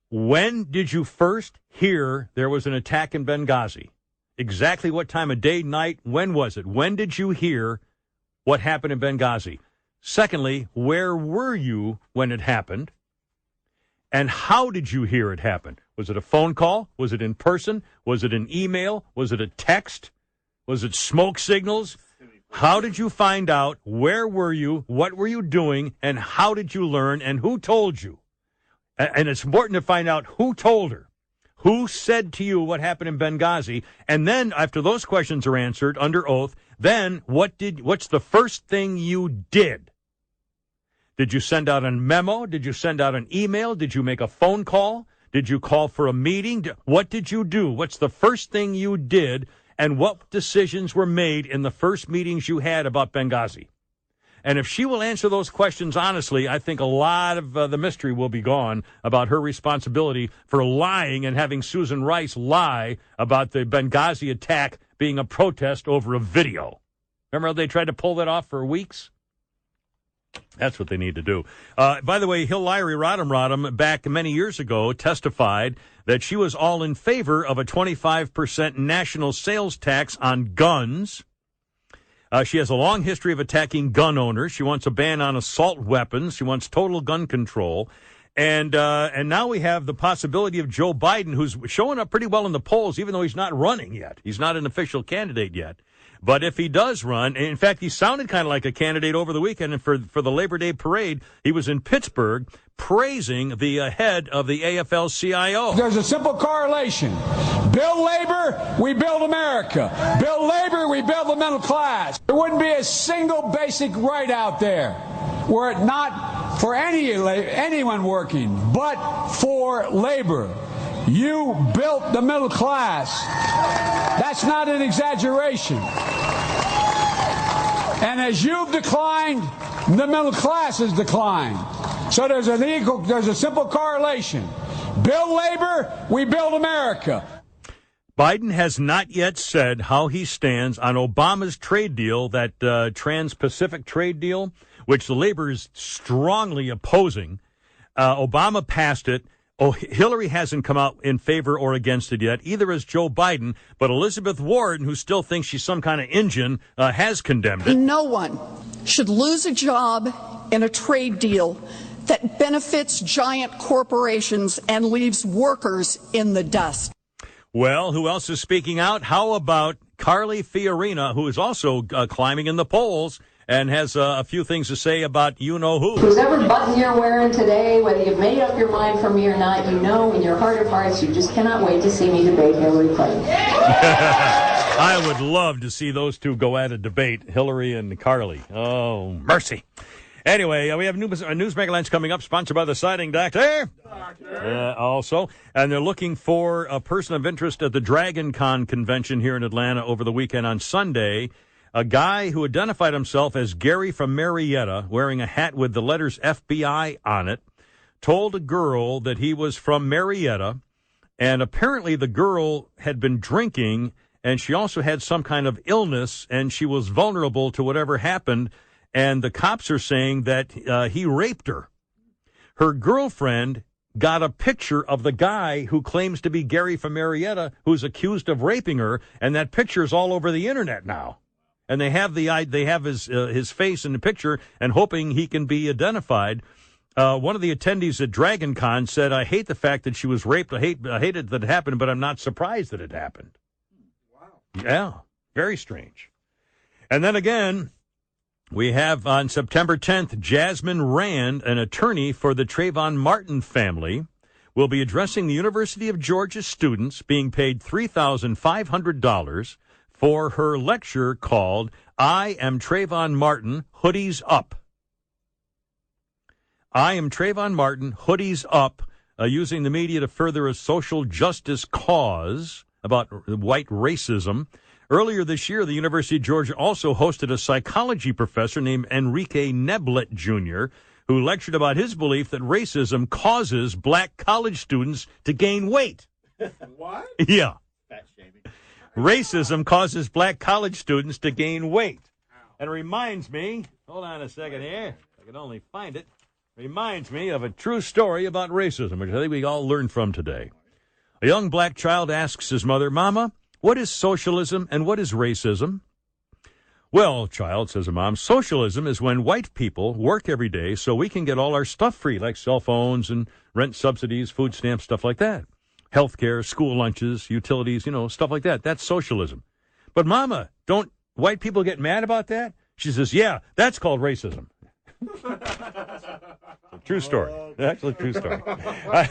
when did you first hear there was an attack in Benghazi? Exactly what time of day, night, when was it? When did you hear what happened in Benghazi? Secondly, where were you when it happened? And how did you hear it happen? Was it a phone call? Was it in person? Was it an email? Was it a text? Was it smoke signals? How did you find out? Where were you? What were you doing? And how did you learn? And who told you? And it's important to find out who told her. Who said to you what happened in Benghazi? And then after those questions are answered under oath, then what's the first thing you did? Did you send out a memo? Did you send out an email? Did you make a phone call? Did you call for a meeting? What did you do? What's the first thing you did? And what decisions were made in the first meetings you had about Benghazi? And if she will answer those questions honestly, I think a lot of the mystery will be gone about her responsibility for lying and having Susan Rice lie about the Benghazi attack being a protest over a video. Remember how they tried to pull that off for weeks? That's what they need to do. By the way, Hillary Rodham back many years ago testified that she was all in favor of a 25% national sales tax on guns. She has a long history of attacking gun owners. She wants a ban on assault weapons. She wants total gun control. And now we have the possibility of Joe Biden, who's showing up pretty well in the polls, even though he's not running yet. He's not an official candidate yet. But if he does run, in fact, he sounded kind of like a candidate over the weekend. And for the Labor Day parade, he was in Pittsburgh praising the head of the AFL-CIO. There's a simple correlation. Build labor, we build America. Build labor, we build the middle class. There wouldn't be a single basic right out there were it not for anyone working, but for labor. You built the middle class. That's not an exaggeration. And as you've declined, the middle class has declined. So there's a simple correlation. Build labor, we build America. Biden has not yet said how he stands on Obama's trade deal, that Trans-Pacific trade deal, which the labor is strongly opposing. Obama passed it. Oh, Hillary hasn't come out in favor or against it yet, either has Joe Biden, but Elizabeth Warren, who still thinks she's some kind of Indian, has condemned it. No one should lose a job in a trade deal that benefits giant corporations and leaves workers in the dust. Well, who else is speaking out? How about Carly Fiorina, who is also climbing in the polls and has a few things to say about you-know-who. Whoever button you're wearing today, whether you've made up your mind for me or not, you know in your heart of hearts you just cannot wait to see me debate Hillary Clinton. I would love to see those two go at a debate, Hillary and Carly. Oh, mercy. Anyway, we have News Megalines coming up, sponsored by the Siding Doctor. Also, and they're looking for a person of interest at the Dragon Con convention here in Atlanta over the weekend on Sunday. A guy who identified himself as Gary from Marietta, wearing a hat with the letters FBI on it, told a girl that he was from Marietta, and apparently the girl had been drinking, and she also had some kind of illness, and she was vulnerable to whatever happened, and the cops are saying that he raped her. Her girlfriend got a picture of the guy who claims to be Gary from Marietta, who's accused of raping her, and that picture is all over the internet now. And they have his face in the picture and hoping he can be identified. One of the attendees at Dragon Con said, "I hate the fact that she was raped. I hate it that it happened, but I'm not surprised that it happened." Wow. Yeah, very strange. And then again, we have on September 10th, Jasmine Rand, an attorney for the Trayvon Martin family, will be addressing the University of Georgia students being paid $3,500 for her lecture called I Am Trayvon Martin, Hoodies Up. I Am Trayvon Martin, Hoodies Up, using the media to further a social justice cause about white racism. Earlier this year, the University of Georgia also hosted a psychology professor named Enrique Neblett Jr., who lectured about his belief that racism causes black college students to gain weight. What? Yeah. Racism causes black college students to gain weight. And it reminds me, hold on a second here, I can only find it, reminds me of a true story about racism, which I think we all learned from today. A young black child asks his mother, "Mama, what is socialism and what is racism?" "Well, child," says her mom, "socialism is when white people work every day so we can get all our stuff free, like cell phones and rent subsidies, food stamps, stuff like that. Healthcare, school lunches, utilities, stuff like that. That's socialism." "But, Mama, don't white people get mad about that?" She says, "Yeah, that's called racism." True story. Actually, true story. Well,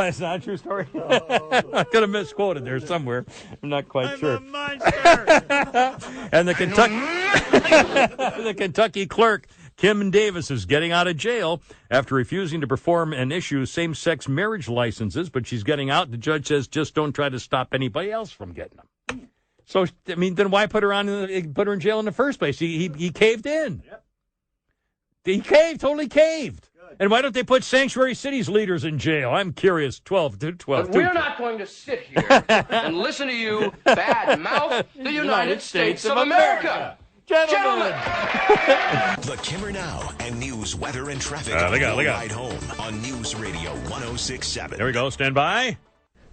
it's not a true story. I could have misquoted there somewhere. I'm not quite sure. I'm a monster. And the Kentucky clerk, Kim Davis, is getting out of jail after refusing to perform and issue same-sex marriage licenses, but she's getting out. The judge says, just don't try to stop anybody else from getting them. So, I mean, then why put her in jail in the first place? He caved in. Yep. He totally caved. Good. And why don't they put Sanctuary Cities leaders in jail? I'm curious. 12. But we're not going to sit here and listen to you bad mouth the United States of America. Gentlemen. The Kimmer Now and news, weather, and traffic look out. Ride home on News Radio 106.7. There we go. Stand by.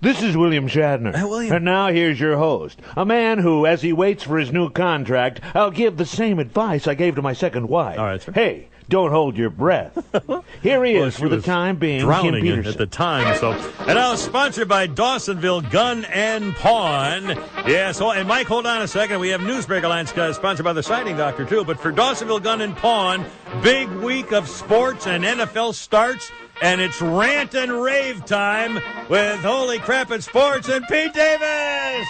This is William Shatner. William. And now here's your host, a man who, as he waits for his new contract, I'll give the same advice I gave to my second wife. All right, sir. Hey, don't hold your breath. Here he is for the time being, Kim drowning Peterson. at the time. So, and now sponsored by Dawsonville Gun and Pawn. Yes, and Mike, hold on a second. We have Newsbreaker Lines sponsored by the Siding Doctor too. But for Dawsonville Gun and Pawn, big week of sports and NFL starts. And it's rant and rave time with Holy Crap at Sports and Pete Davis.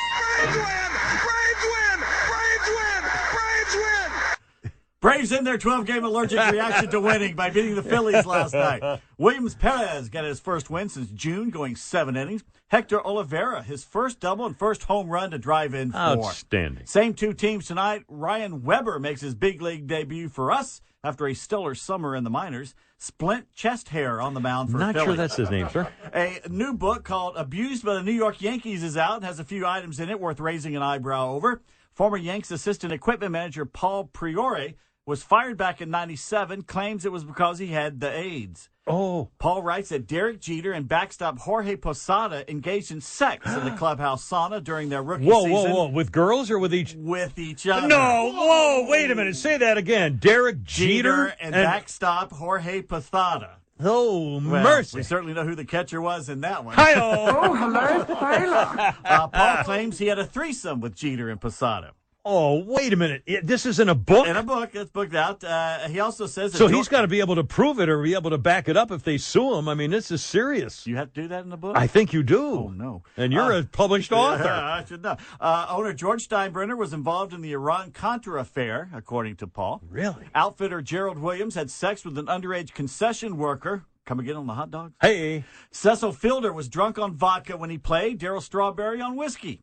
Braves in their 12-game allergic reaction to winning by beating the Phillies last night. Williams Perez got his first win since June, going 7 innings. Hector Olivera, his first double and first home run to drive in 4. Outstanding. Same two teams tonight. Ryan Weber makes his big league debut for us after a stellar summer in the minors. Splint chest hair on the mound for Not Philly. sure that's his name, sir. A new book called Abused by the New York Yankees is out and has a few items in it worth raising an eyebrow over. Former Yanks assistant equipment manager Paul Priore was fired back in 97, claims it was because he had the AIDS. Oh. Paul writes that Derek Jeter and backstop Jorge Posada engaged in sex in the clubhouse sauna during their rookie season. Whoa. With girls or with each? With each other. No, whoa, wait a minit. Say that again. Derek Jeter and backstop Jorge Posada. Oh, well, mercy. We certainly know who the catcher was in that one. Hi-oh. Oh, hello, Taylor. Paul claims he had a threesome with Jeter and Posada. Oh, wait a minute. This is in a book? In a book. It's booked out. He also says that... So he's got to be able to prove it or be able to back it up if they sue him. I mean, this is serious. You have to do that in the book? I think you do. Oh, no. And you're a published author. I should know. Owner George Steinbrenner was involved in the Iran-Contra affair, according to Paul. Really? Outfitter Gerald Williams had sex with an underage concession worker. Come again on the hot dogs? Hey. Cecil Fielder was drunk on vodka when he played. Darryl Strawberry on whiskey.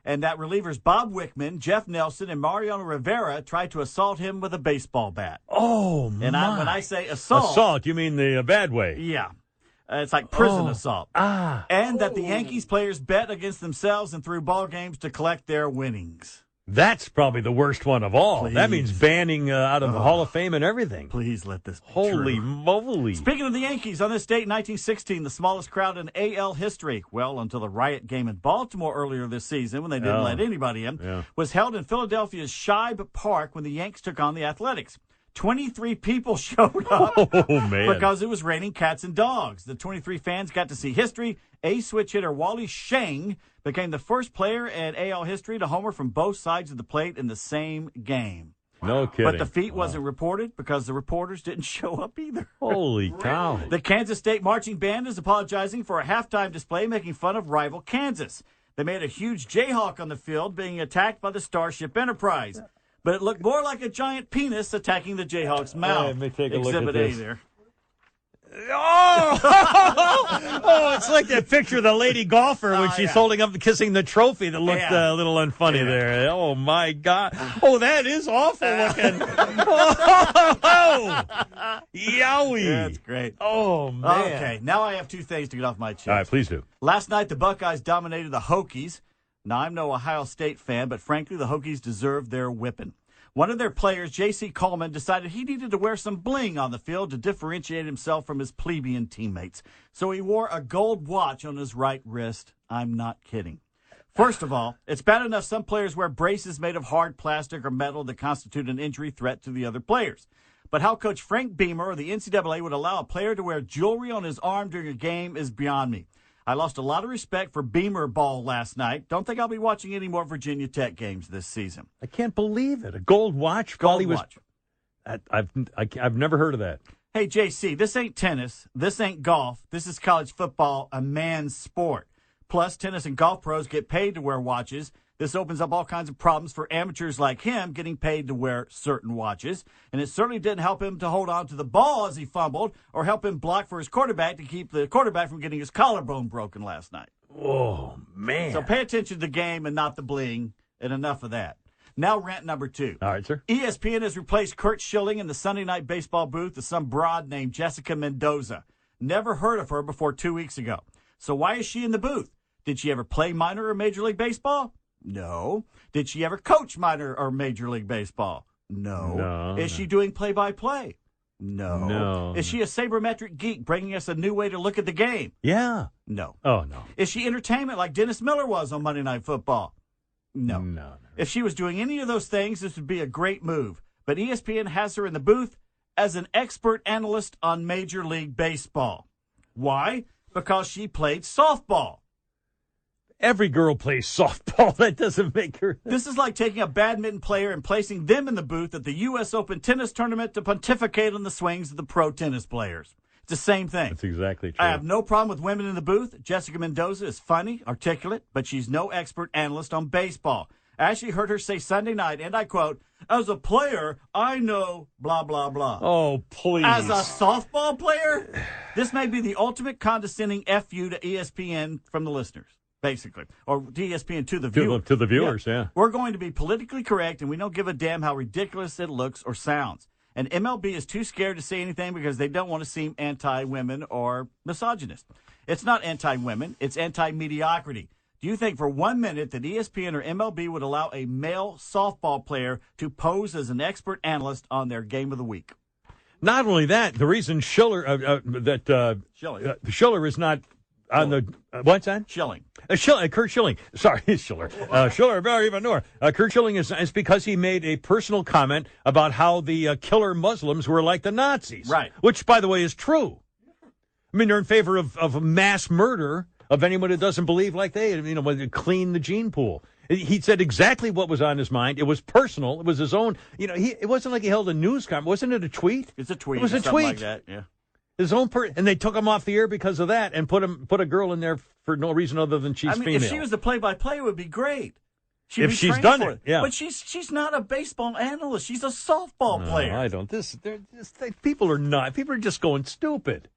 And that relievers Bob Wickman, Jeff Nelson, and Mariano Rivera tried to assault him with a baseball bat. Oh, and my. when I say assault... Assault, you mean the bad way? Yeah. It's like prison assault. Ah. And that the Yankees players bet against themselves and threw ball games to collect their winnings. That's probably the worst one of all. Please. That means banning out of the Hall of Fame and everything. Please let this be Holy true. moly. Speaking of the Yankees, on this date, 1916, the smallest crowd in AL history, well, until the riot game in Baltimore earlier this season when they didn't let anybody in, was held in Philadelphia's Shibe Park when the Yanks took on the Athletics. 23 people showed up because it was raining cats and dogs. The 23 fans got to see history. Ace switch hitter Wally Sheng became the first player in AL history to homer from both sides of the plate in the same game. No kidding. But the feat wasn't reported because the reporters didn't show up either. Holy cow. The Kansas State Marching Band is apologizing for a halftime display making fun of rival Kansas. They made a huge Jayhawk on the field being attacked by the Starship Enterprise. But it looked more like a giant penis attacking the Jayhawk's mouth. Let me take a Exhibit look at this. A there. Oh, it's like that picture of the lady golfer when she's holding up, kissing the trophy that looked a little unfunny there. Oh, my God. Oh, that is awful looking. Oh, yowie. That's great. Oh, man. Okay, now I have two things to get off my chest. All right, please do. Last night, the Buckeyes dominated the Hokies. Now, I'm no Ohio State fan, but frankly, the Hokies deserve their whipping. One of their players, J.C. Coleman, decided he needed to wear some bling on the field to differentiate himself from his plebeian teammates. So he wore a gold watch on his right wrist. I'm not kidding. First of all, it's bad enough some players wear braces made of hard plastic or metal that constitute an injury threat to the other players. But how Coach Frank Beamer or the NCAA would allow a player to wear jewelry on his arm during a game is beyond me. I lost a lot of respect for Beamer ball last night. Don't think I'll be watching any more Virginia Tech games this season. I can't believe it. A gold watch? Gold watch. I've never heard of that. Hey, JC, this ain't tennis. This ain't golf. This is college football, a man's sport. Plus, tennis and golf pros get paid to wear watches. This opens up all kinds of problems for amateurs like him getting paid to wear certain watches. And it certainly didn't help him to hold on to the ball as he fumbled or help him block for his quarterback to keep the quarterback from getting his collarbone broken last night. Oh, man. So pay attention to the game and not the bling, and enough of that. Now rant number 2. All right, sir. ESPN has replaced Kurt Schilling in the Sunday night baseball booth with some broad named Jessica Mendoza. Never heard of her before 2 weeks ago. So why is she in the booth? Did she ever play minor or Major League Baseball? No. Did she ever coach minor or Major League Baseball? No. Is she doing play-by-play? No. Is she a sabermetric geek bringing us a new way to look at the game? Yeah. No. Oh, no. Is she entertainment like Dennis Miller was on Monday Night Football? No. If she was doing any of those things, this would be a great move. But ESPN has her in the booth as an expert analyst on Major League Baseball. Why? Because she played softball. Every girl plays softball. That doesn't make her... This is like taking a badminton player and placing them in the booth at the U.S. Open tennis tournament to pontificate on the swings of the pro tennis players. It's the same thing. That's exactly true. I have no problem with women in the booth. Jessica Mendoza is funny, articulate, but she's no expert analyst on baseball. I actually heard her say Sunday night, and I quote, "As a player, I know blah, blah, blah." Oh, please. As a softball player? This may be the ultimate condescending FU to ESPN from the listeners, basically. Or ESPN to the viewers. To the viewers, yeah. We're going to be politically correct, and we don't give a damn how ridiculous it looks or sounds. And MLB is too scared to say anything because they don't want to seem anti-women or misogynist. It's not anti-women. It's anti-mediocrity. Do you think for 1 minute that ESPN or MLB would allow a male softball player to pose as an expert analyst on their game of the week? Not only that, the reason Schiller Schiller is not on the what's that? Schilling. Kurt Schilling. Sorry, Schiller. Schiller, even more. Kurt Schilling is because he made a personal comment about how the killer Muslims were like the Nazis. Right. Which, by the way, is true. I mean, they're in favor of mass murder of anyone who doesn't believe like they, clean the gene pool. He said exactly what was on his mind. It was personal. It was his own. It wasn't like he held a news conference. Wasn't it a tweet? It's a tweet. It was a tweet like that. Yeah. His own and they took him off the air because of that, and put a girl in there for no reason other than she's female. If she was the play-by-play, it would be great. If she's done it, yeah. But she's not a baseball analyst. She's a softball player. I don't. People are not. People are just going stupid.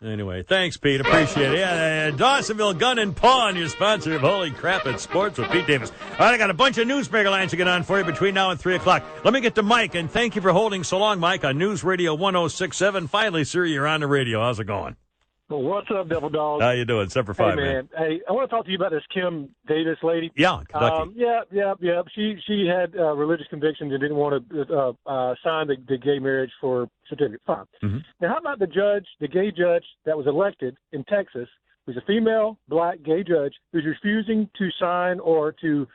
Anyway, thanks, Pete. Appreciate it. Yeah, Dawsonville Gun and Pawn, your sponsor of Holy Crap at Sports with Pete Davis. All right, I got a bunch of newsmaker lines to get on for you between now and 3 o'clock. Let me get to Mike, and thank you for holding so long, Mike, on News Radio 106.7. Finally, sir, you're on the radio. How's it going? Well, what's up, Devil Dog? How you doing? 7 for 5, man. Hey, I want to talk to you about this Kim Davis lady. Yeah, Kentucky. Yeah. She had religious convictions and didn't want to sign the gay marriage for certificate. Fine. Mm-hmm. Now, how about the gay judge that was elected in Texas, who's a female, black, gay judge, who's refusing to sign or to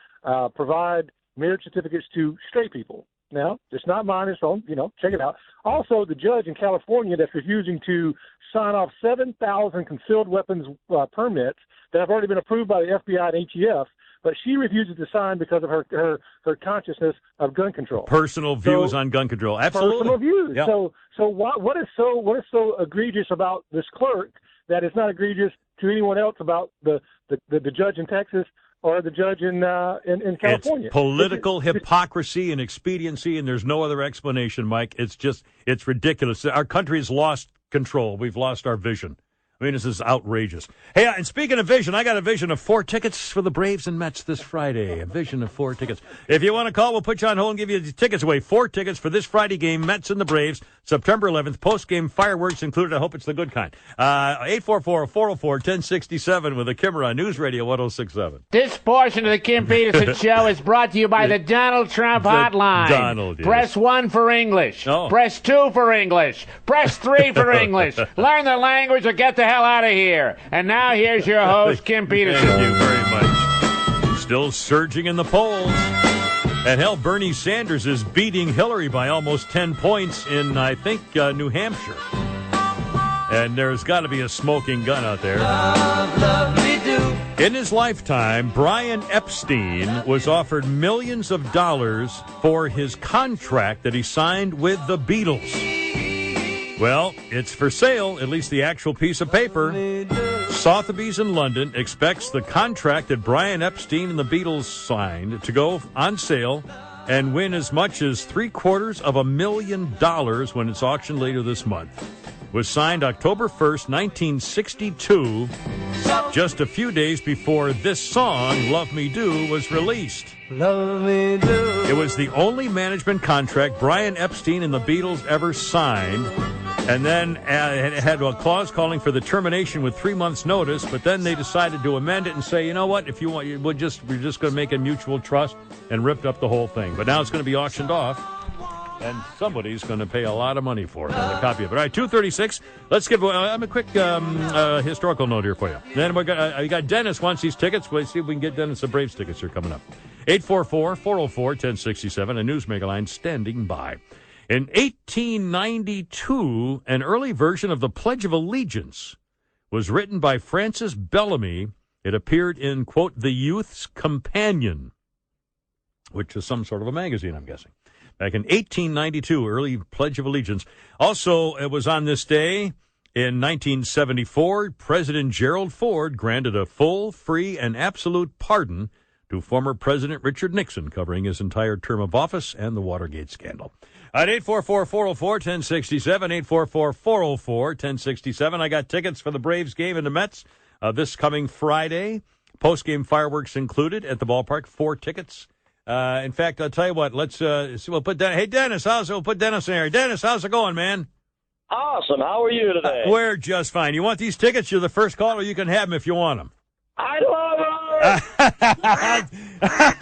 provide marriage certificates to straight people? Now, it's not mine, it's on, check it out. Also, the judge in California that's refusing to sign off 7,000 concealed weapons permits that have already been approved by the FBI and ATF, but she refuses to sign because of her consciousness of gun control. Personal views on gun control. Absolutely. Personal views. Yeah. So what is so egregious about this clerk that is not egregious to anyone else about the judge in Texas or the judge in California? It's political hypocrisy and expediency, and there's no other explanation, Mike. It's ridiculous. Our country has lost control. We've lost our vision. I mean, this is outrageous. Hey, and speaking of vision, I got a vision of 4 tickets for the Braves and Mets this Friday. A vision of 4 tickets. If you want to call, we'll put you on hold and give you the tickets away. 4 tickets for this Friday game, Mets and the Braves, September 11th. Post-game fireworks included. I hope it's the good kind. 844-404-1067 with a Kimmer on News Radio 106.7. This portion of the Kim Peterson Show is brought to you by the Donald Trump Hotline. Donald, yes. Press 1 for English. Oh. Press 2 for English. Press 3 for English. Learn the language or get the hell out of here. And now here's your host, Kim Peterson. Thank you very much. Still surging in the polls. And hell, Bernie Sanders is beating Hillary by almost 10 points in, I think, New Hampshire. And there's got to be a smoking gun out there. In his lifetime, Brian Epstein was offered millions of dollars for his contract that he signed with the Beatles. Well, it's for sale, at least the actual piece of paper. Sotheby's in London expects the contract that Brian Epstein and the Beatles signed to go on sale and win as much as $750,000 when it's auctioned later this month. It was signed October 1st, 1962, just a few days before this song, Love Me Do, was released. Love me do. It was the only management contract Brian Epstein and the Beatles ever signed. And then it had a clause calling for the termination with 3 months' notice, but then they decided to amend it and say, you know what, if you want, we're just going to make a mutual trust, and ripped up the whole thing. But now it's going to be auctioned off, and somebody's going to pay a lot of money for it, a copy of it. All right, 2:36. Let's give a quick historical note here for you. Then we got Dennis wants these tickets. We'll see if we can get Dennis the Braves tickets here coming up. 844-404-1067, a Newsmaker line standing by. In 1892, an early version of the Pledge of Allegiance was written by Francis Bellamy. It appeared in, quote, The Youth's Companion, which is some sort of a magazine, I'm guessing. Back in 1892, early Pledge of Allegiance. Also, it was on this day in 1974, President Gerald Ford granted a full, free, and absolute pardon to former President Richard Nixon, covering his entire term of office and the Watergate scandal. At 844-404-1067, 844-404-1067. I got tickets for the Braves game and the Mets this coming Friday. Post-game fireworks included at the ballpark. 4 tickets. In fact, I'll tell you what. We'll put Dennis. Hey, Dennis, we'll put Dennis in here. Dennis, how's it going, man? Awesome. How are you today? We're just fine. You want these tickets? You're the first caller. You can have them if you want them. I love it.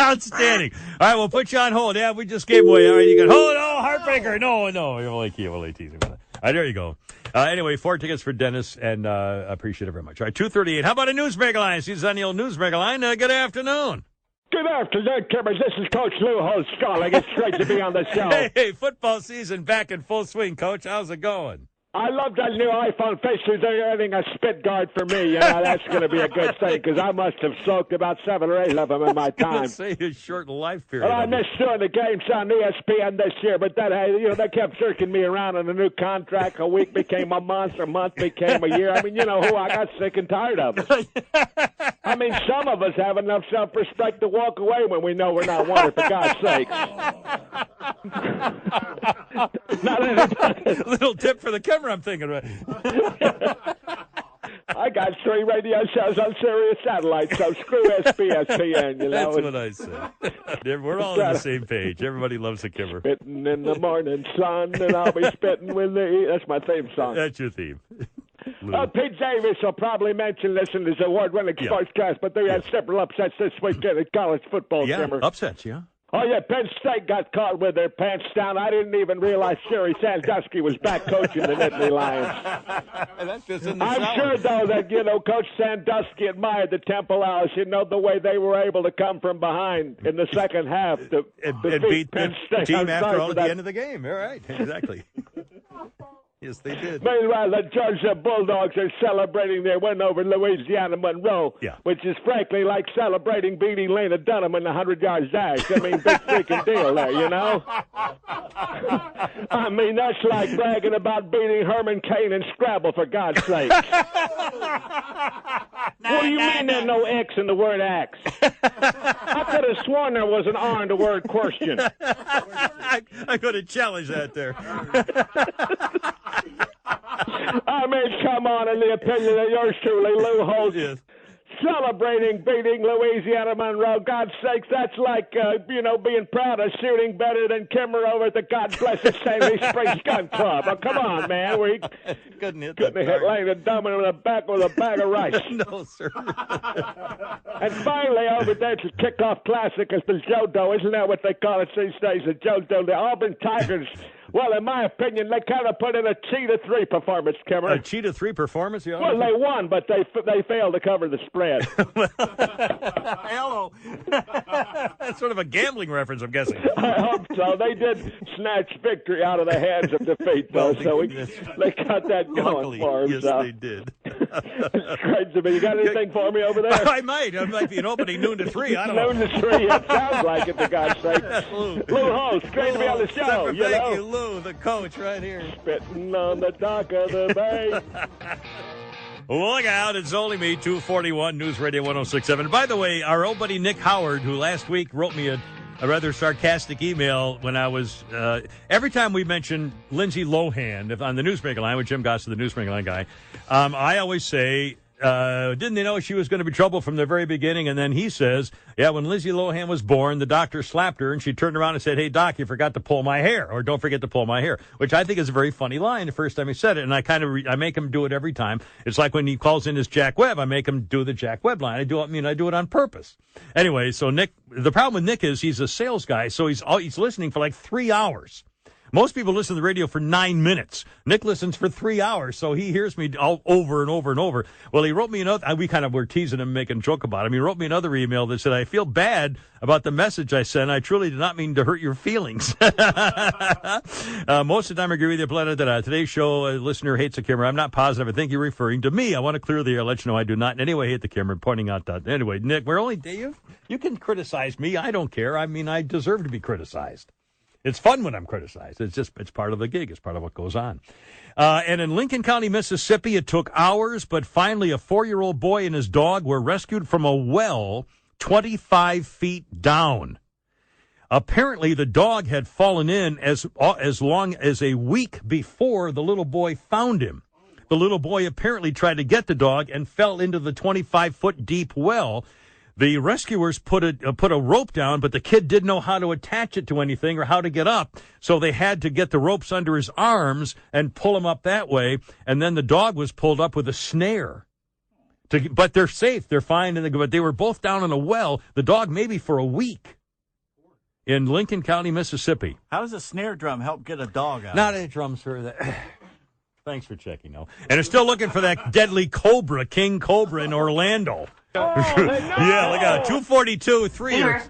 Outstanding. All right, we'll put you on hold. Yeah, we just gave away. All right, you can hold. Oh, heartbreaker. No. You're only teasing about it. All right, there you go. Anyway, 4 tickets for Dennis, and I appreciate it very much. All right, 2:38. How about a Newsmaker line? He's on the old Newsmaker line. Good afternoon. Good afternoon, Kimmers. This is Coach Lou Holtz calling. It's great to be on the show. Hey, football season back in full swing, Coach. How's it going? I love that new iPhone features. They're adding a spit guard for me. That's going to be a good thing because I must have soaked about 7 or 8 of them in my time. Say a short life period. Well, I missed doing the games on ESPN this year, but that they kept jerking me around on a new contract. A week became a month, a month became a year. I mean, you know who? I got sick and tired of it. I mean, some of us have enough self-respect to walk away when we know we're not wanted, for God's sake. Little tip for the camera, I'm thinking. Right? I got 3 radio shows on Sirius Satellite, so screw SBSPN, you know. That's what I said. We're all on the same page. Everybody loves the Kimmer. Spitting in the morning sun, and I'll be spitting with the... That's my theme song. That's your theme. Pete Davis will probably mention this in his award-winning sportscast, but they had several upsets this weekend in college football, Kimmer. Upsets, yeah. Oh, yeah, Penn State got caught with their pants down. I didn't even realize Sherry Sandusky was back coaching the Nittany Lions. I'm sure, though, that, Coach Sandusky admired the Temple Owls, the way they were able to come from behind in the second half to beat Penn State. Team after all at the end of the game. All right, exactly. Yes, they did. Meanwhile, the Georgia Bulldogs are celebrating their win over Louisiana Monroe, which is frankly like celebrating beating Lena Dunham in the 100-yard dash. I mean, big freaking deal there, I mean, that's like bragging about beating Herman Cain in Scrabble, for God's sake. What do you mean there's no X in the word axe? I could have sworn there was an R in the word question. I could have challenged that there. I mean, come on, in the opinion of yours truly, Lou Holtz, celebrating beating Louisiana Monroe. God's sakes, that's like, being proud of shooting better than Kimmer over at the God Blessed Sandy Springs Gun Club. Oh, come on, man. We couldn't hit Lena Dunham in the back with a bag of rice. No, sir. And finally, over there to Kickoff Classic is the JoDo. Isn't that what they call it these days, the JoDo? The Auburn Tigers. Well, in my opinion, they kind of put in a Cheetah 3 performance, Kimmer. A Cheetah 3 performance? Well, they won, but they failed to cover the spread. Hello. That's sort of a gambling reference, I'm guessing. I hope so. They did snatch victory out of the hands of defeat, though, so they got that going for them. Yes, they did. It's great to me. You got anything for me over there? I might. It might be an opening noon to 3. I don't know. Noon to 3. It sounds like it, for God's sake. Lou Holtz, great to be on the show. Thank you, Lou, the coach right here. Spitting on the dock of the bay. Look out, it's only me, 241 News Radio 106.7. By the way, our old buddy Nick Howard, who last week wrote me a rather sarcastic email when I was, every time we mention Lindsay Lohan on the Newsmaker line, with Jim Goss, the Newsmaker line guy, I always say, Didn't they know she was going to be trouble from the very beginning? And then he says, yeah, when Lindsay Lohan was born, the doctor slapped her, and she turned around and said, hey, Doc, you forgot to pull my hair, or don't forget to pull my hair, which I think is a very funny line the first time he said it, and I make him do it every time. It's like when he calls in as Jack Webb, I make him do the Jack Webb line. I do it on purpose. Anyway, so Nick, the problem with Nick is he's a sales guy, so he's listening for like 3 hours. Most people listen to the radio for 9 minutes. Nick listens for 3 hours, so he hears me all over and over and over. Well, he wrote me another. We kind of were teasing him, making a joke about him. He wrote me another email that said, I feel bad about the message I sent. I truly did not mean to hurt your feelings. Most of the time I agree with you, Planet. Today's show, listener hates the camera. I'm not positive. I think you're referring to me. I want to clear the air, let you know I do not in any way hate the camera, pointing out that. Anyway, Nick, you can criticize me. I don't care. I mean, I deserve to be criticized. It's fun when I'm criticized. It's part of the gig. It's part of what goes on. And in Lincoln County, Mississippi, it took hours, but finally a 4-year-old boy and his dog were rescued from a well 25 feet down. Apparently, the dog had fallen in as long as a week before the little boy found him. The little boy apparently tried to get the dog and fell into the 25-foot deep well. The rescuers put a rope down, but the kid didn't know how to attach it to anything or how to get up, so they had to get the ropes under his arms and pull him up that way, and then the dog was pulled up with a snare. But they're safe. They're fine, but they were both down in a well, the dog maybe for a week, in Lincoln County, Mississippi. How does a snare drum help get a dog out? Not any drums for that. Thanks for checking, though. And they're still looking for that deadly cobra, King Cobra in Orlando. Oh, yeah, look at 242, 3 years.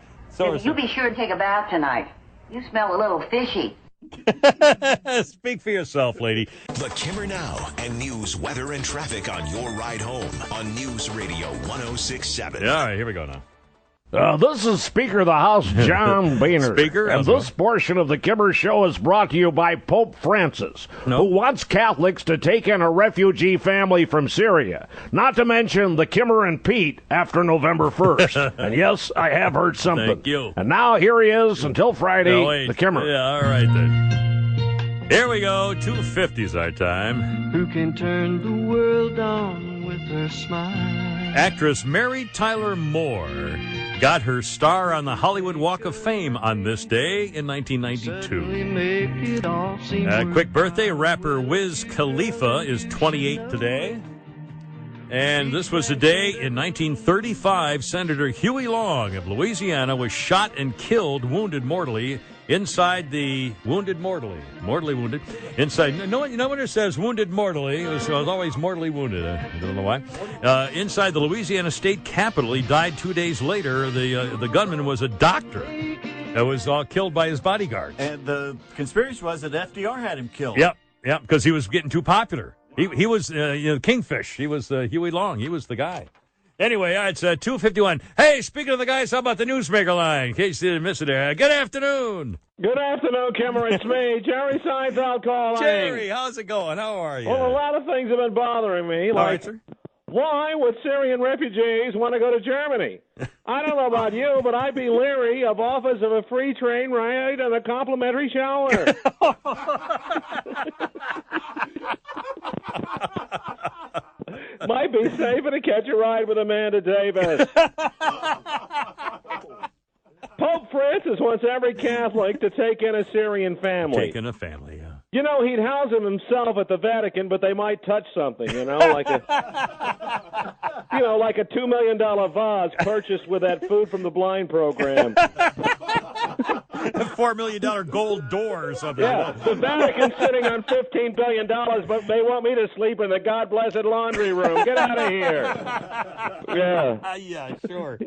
You be sure to take a bath tonight. You smell a little fishy. Speak for yourself, lady. The Kimmer Now and news, weather, and traffic on your ride home on News Radio 106.7. Yeah, all right, here we go now. This is Speaker of the House, John Boehner. Speaker? And this portion of the Kimmer Show is brought to you by Pope Francis, who wants Catholics to take in a refugee family from Syria. Not to mention the Kimmer and Pete after November 1st. And yes, I have heard something. Thank you. And now here he is until Friday, the Kimmer. Yeah, all right then. Here we go. 2:50's our time. Who can turn the world on with her smile? Actress Mary Tyler Moore got her star on the Hollywood Walk of Fame on this day in 1992. Quick birthday, rapper Wiz Khalifa is 28 today. And this was the day in 1935, Senator Huey Long of Louisiana was shot and killed, wounded mortally, inside the mortally wounded. Inside, no, you know when it says wounded mortally, it was always mortally wounded. I don't know why. Inside the Louisiana state capitol, he died 2 days later. The gunman was a doctor that was killed by his bodyguards. And the conspiracy was that FDR had him killed. Yep, because he was getting too popular. He was Kingfish. He was Huey Long. He was the guy. Anyway, it's 2:51. Hey, speaking of the guys, how about the newsmaker line? In case you didn't miss it there. Good afternoon. Good afternoon, Kimmer. It's me, Jerry Seinfeld calling. Jerry, how's it going? How are you? Well, a lot of things have been bothering me. Like, why would Syrian refugees want to go to Germany? I don't know about you, but I'd be leery of offers of a free train ride and a complimentary shower. Might be safer to catch a ride with Amanda Davis. Pope Francis wants every Catholic to take in a Syrian family. Take in a family, yeah. You know, he'd house them himself at the Vatican, but they might touch something, like a $2 million vase purchased with that Food from the Blind program. A $4 million gold door or something. Yeah, the Vatican's sitting on $15 billion, but they want me to sleep in the God-blessed laundry room. Get out of here. Yeah. Yeah, sure.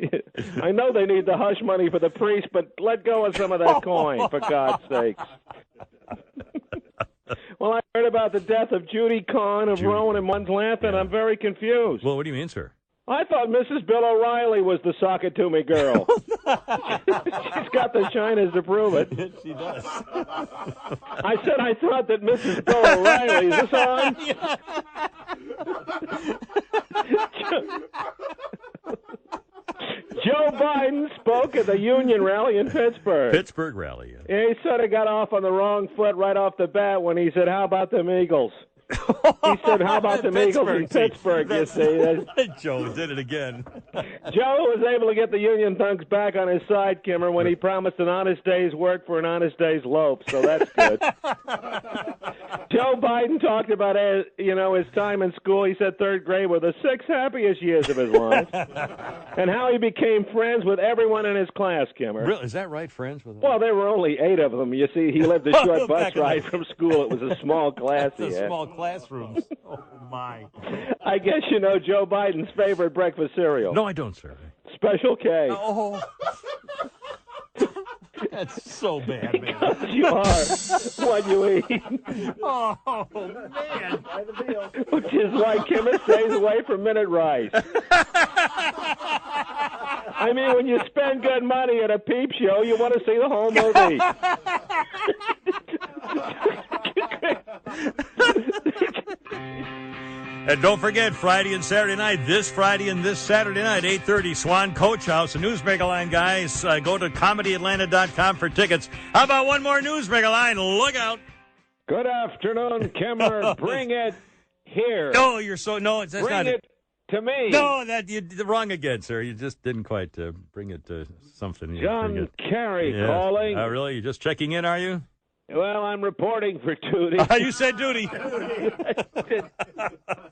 I know they need the hush money for the priest, but let go of some of that coin, for God's sakes. Well, I heard about the death of Judy Kahn of Rowan and Munslath, and I'm very confused. Well, what do you mean, sir? I thought Mrs. Bill O'Reilly was the sock-it-to-me girl. She's got the shiners to prove it. She does. I said I thought that Mrs. Bill O'Reilly. Is this on? Joe Biden spoke at the Union rally in Pittsburgh. Pittsburgh rally, yeah. He sort of got off on the wrong foot right off the bat when he said, how about them Eagles? He said, how about the Eagles in Pittsburgh, you see? Joe did it again. Joe was able to get the Union Thugs back on his side, Kimmer, when he promised an honest day's work for an honest day's loaf, so that's good. Joe Biden talked about, his time in school. He said third grade were the 6 happiest years of his life, and how he became friends with everyone in his class, Kimmer. Really? Is that right, friends with them? Well, there were only 8 of them. You see, he lived a short bus ride from school. It was a small class he had. Small classrooms. Oh, my. I guess you know Joe Biden's favorite breakfast cereal. No, I don't, sir. Special K. Oh. That's so bad, man. Because you are what you eat. Oh, man. Which is why Kimmer stays away from Minute Rice. I mean, when you spend good money at a peep show, you want to see the whole movie. And don't forget, Friday and Saturday night, this Friday and this Saturday night, 8:30, Swan Coach House. The Newsmaker Line, guys. Go to ComedyAtlanta.com for tickets. How about one more Newsmaker Line? Look out. Good afternoon, Kimmer. Bring it here. No, that's not it to me. No, you're wrong again, sir. You just didn't quite bring it to something. John Kerry calling. Really? You're just checking in, are you? Well, I'm reporting for duty. You said duty.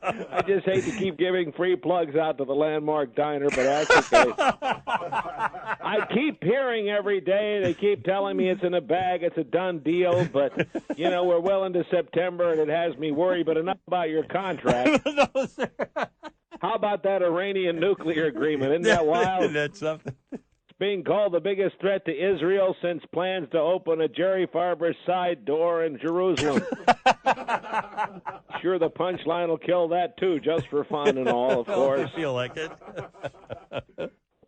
I just hate to keep giving free plugs out to the Landmark Diner, but that's okay. I keep hearing every day, they keep telling me it's in a bag, it's a done deal, but, we're well into September, and it has me worried, but enough about your contract. No, sir. How about that Iranian nuclear agreement? Isn't that wild? That's something. Being called the biggest threat to Israel since plans to open a Jerry Farber side door in Jerusalem. Sure, the punchline will kill that, too, just for fun and all, of course. I feel like it.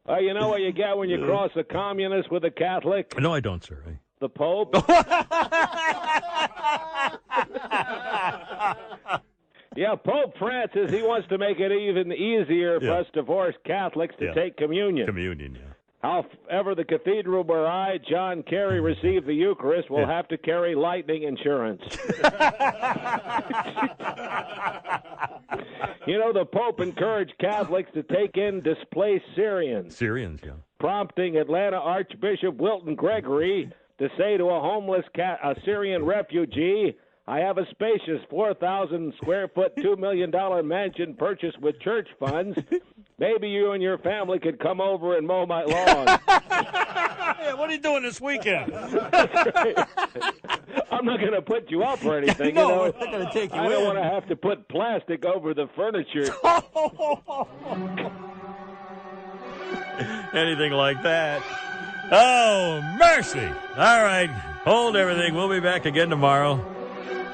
You know what you get when you cross a communist with a Catholic? No, I don't, sir. The Pope? Yeah, Pope Francis, he wants to make it even easier for us divorced Catholics to take communion. Communion, yeah. However, the cathedral where I, John Kerry, received the Eucharist will have to carry lightning insurance. The Pope encouraged Catholics to take in displaced Syrians. Syrians, yeah. Prompting Atlanta Archbishop Wilton Gregory to say to a homeless Syrian refugee, I have a spacious 4,000-square-foot, $2 million mansion purchased with church funds. Maybe you and your family could come over and mow my lawn. Yeah, what are you doing this weekend? I'm not going to put you up or anything. No, we're not going to take you in. I don't want to have to put plastic over the furniture. Anything like that. Oh, mercy. All right, hold everything. We'll be back again tomorrow.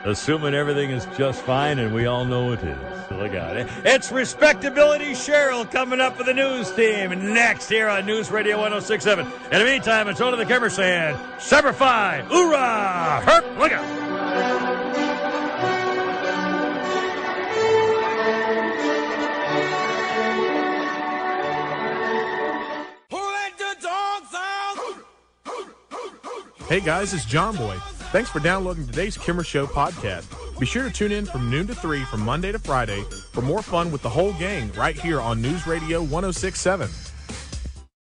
Assuming everything is just fine, and we all know it is. So look out. It's Respectability Cheryl coming up with the news team next here on News Radio 106.7. In the meantime, it's on to the Kimmer saying, Semper Fi, hoorah, herp, look out. Hey guys, it's John Boy. Thanks for downloading today's Kimmer Show podcast. Be sure to tune in from noon to 3 from Monday to Friday for more fun with the whole gang right here on News Radio 106.7.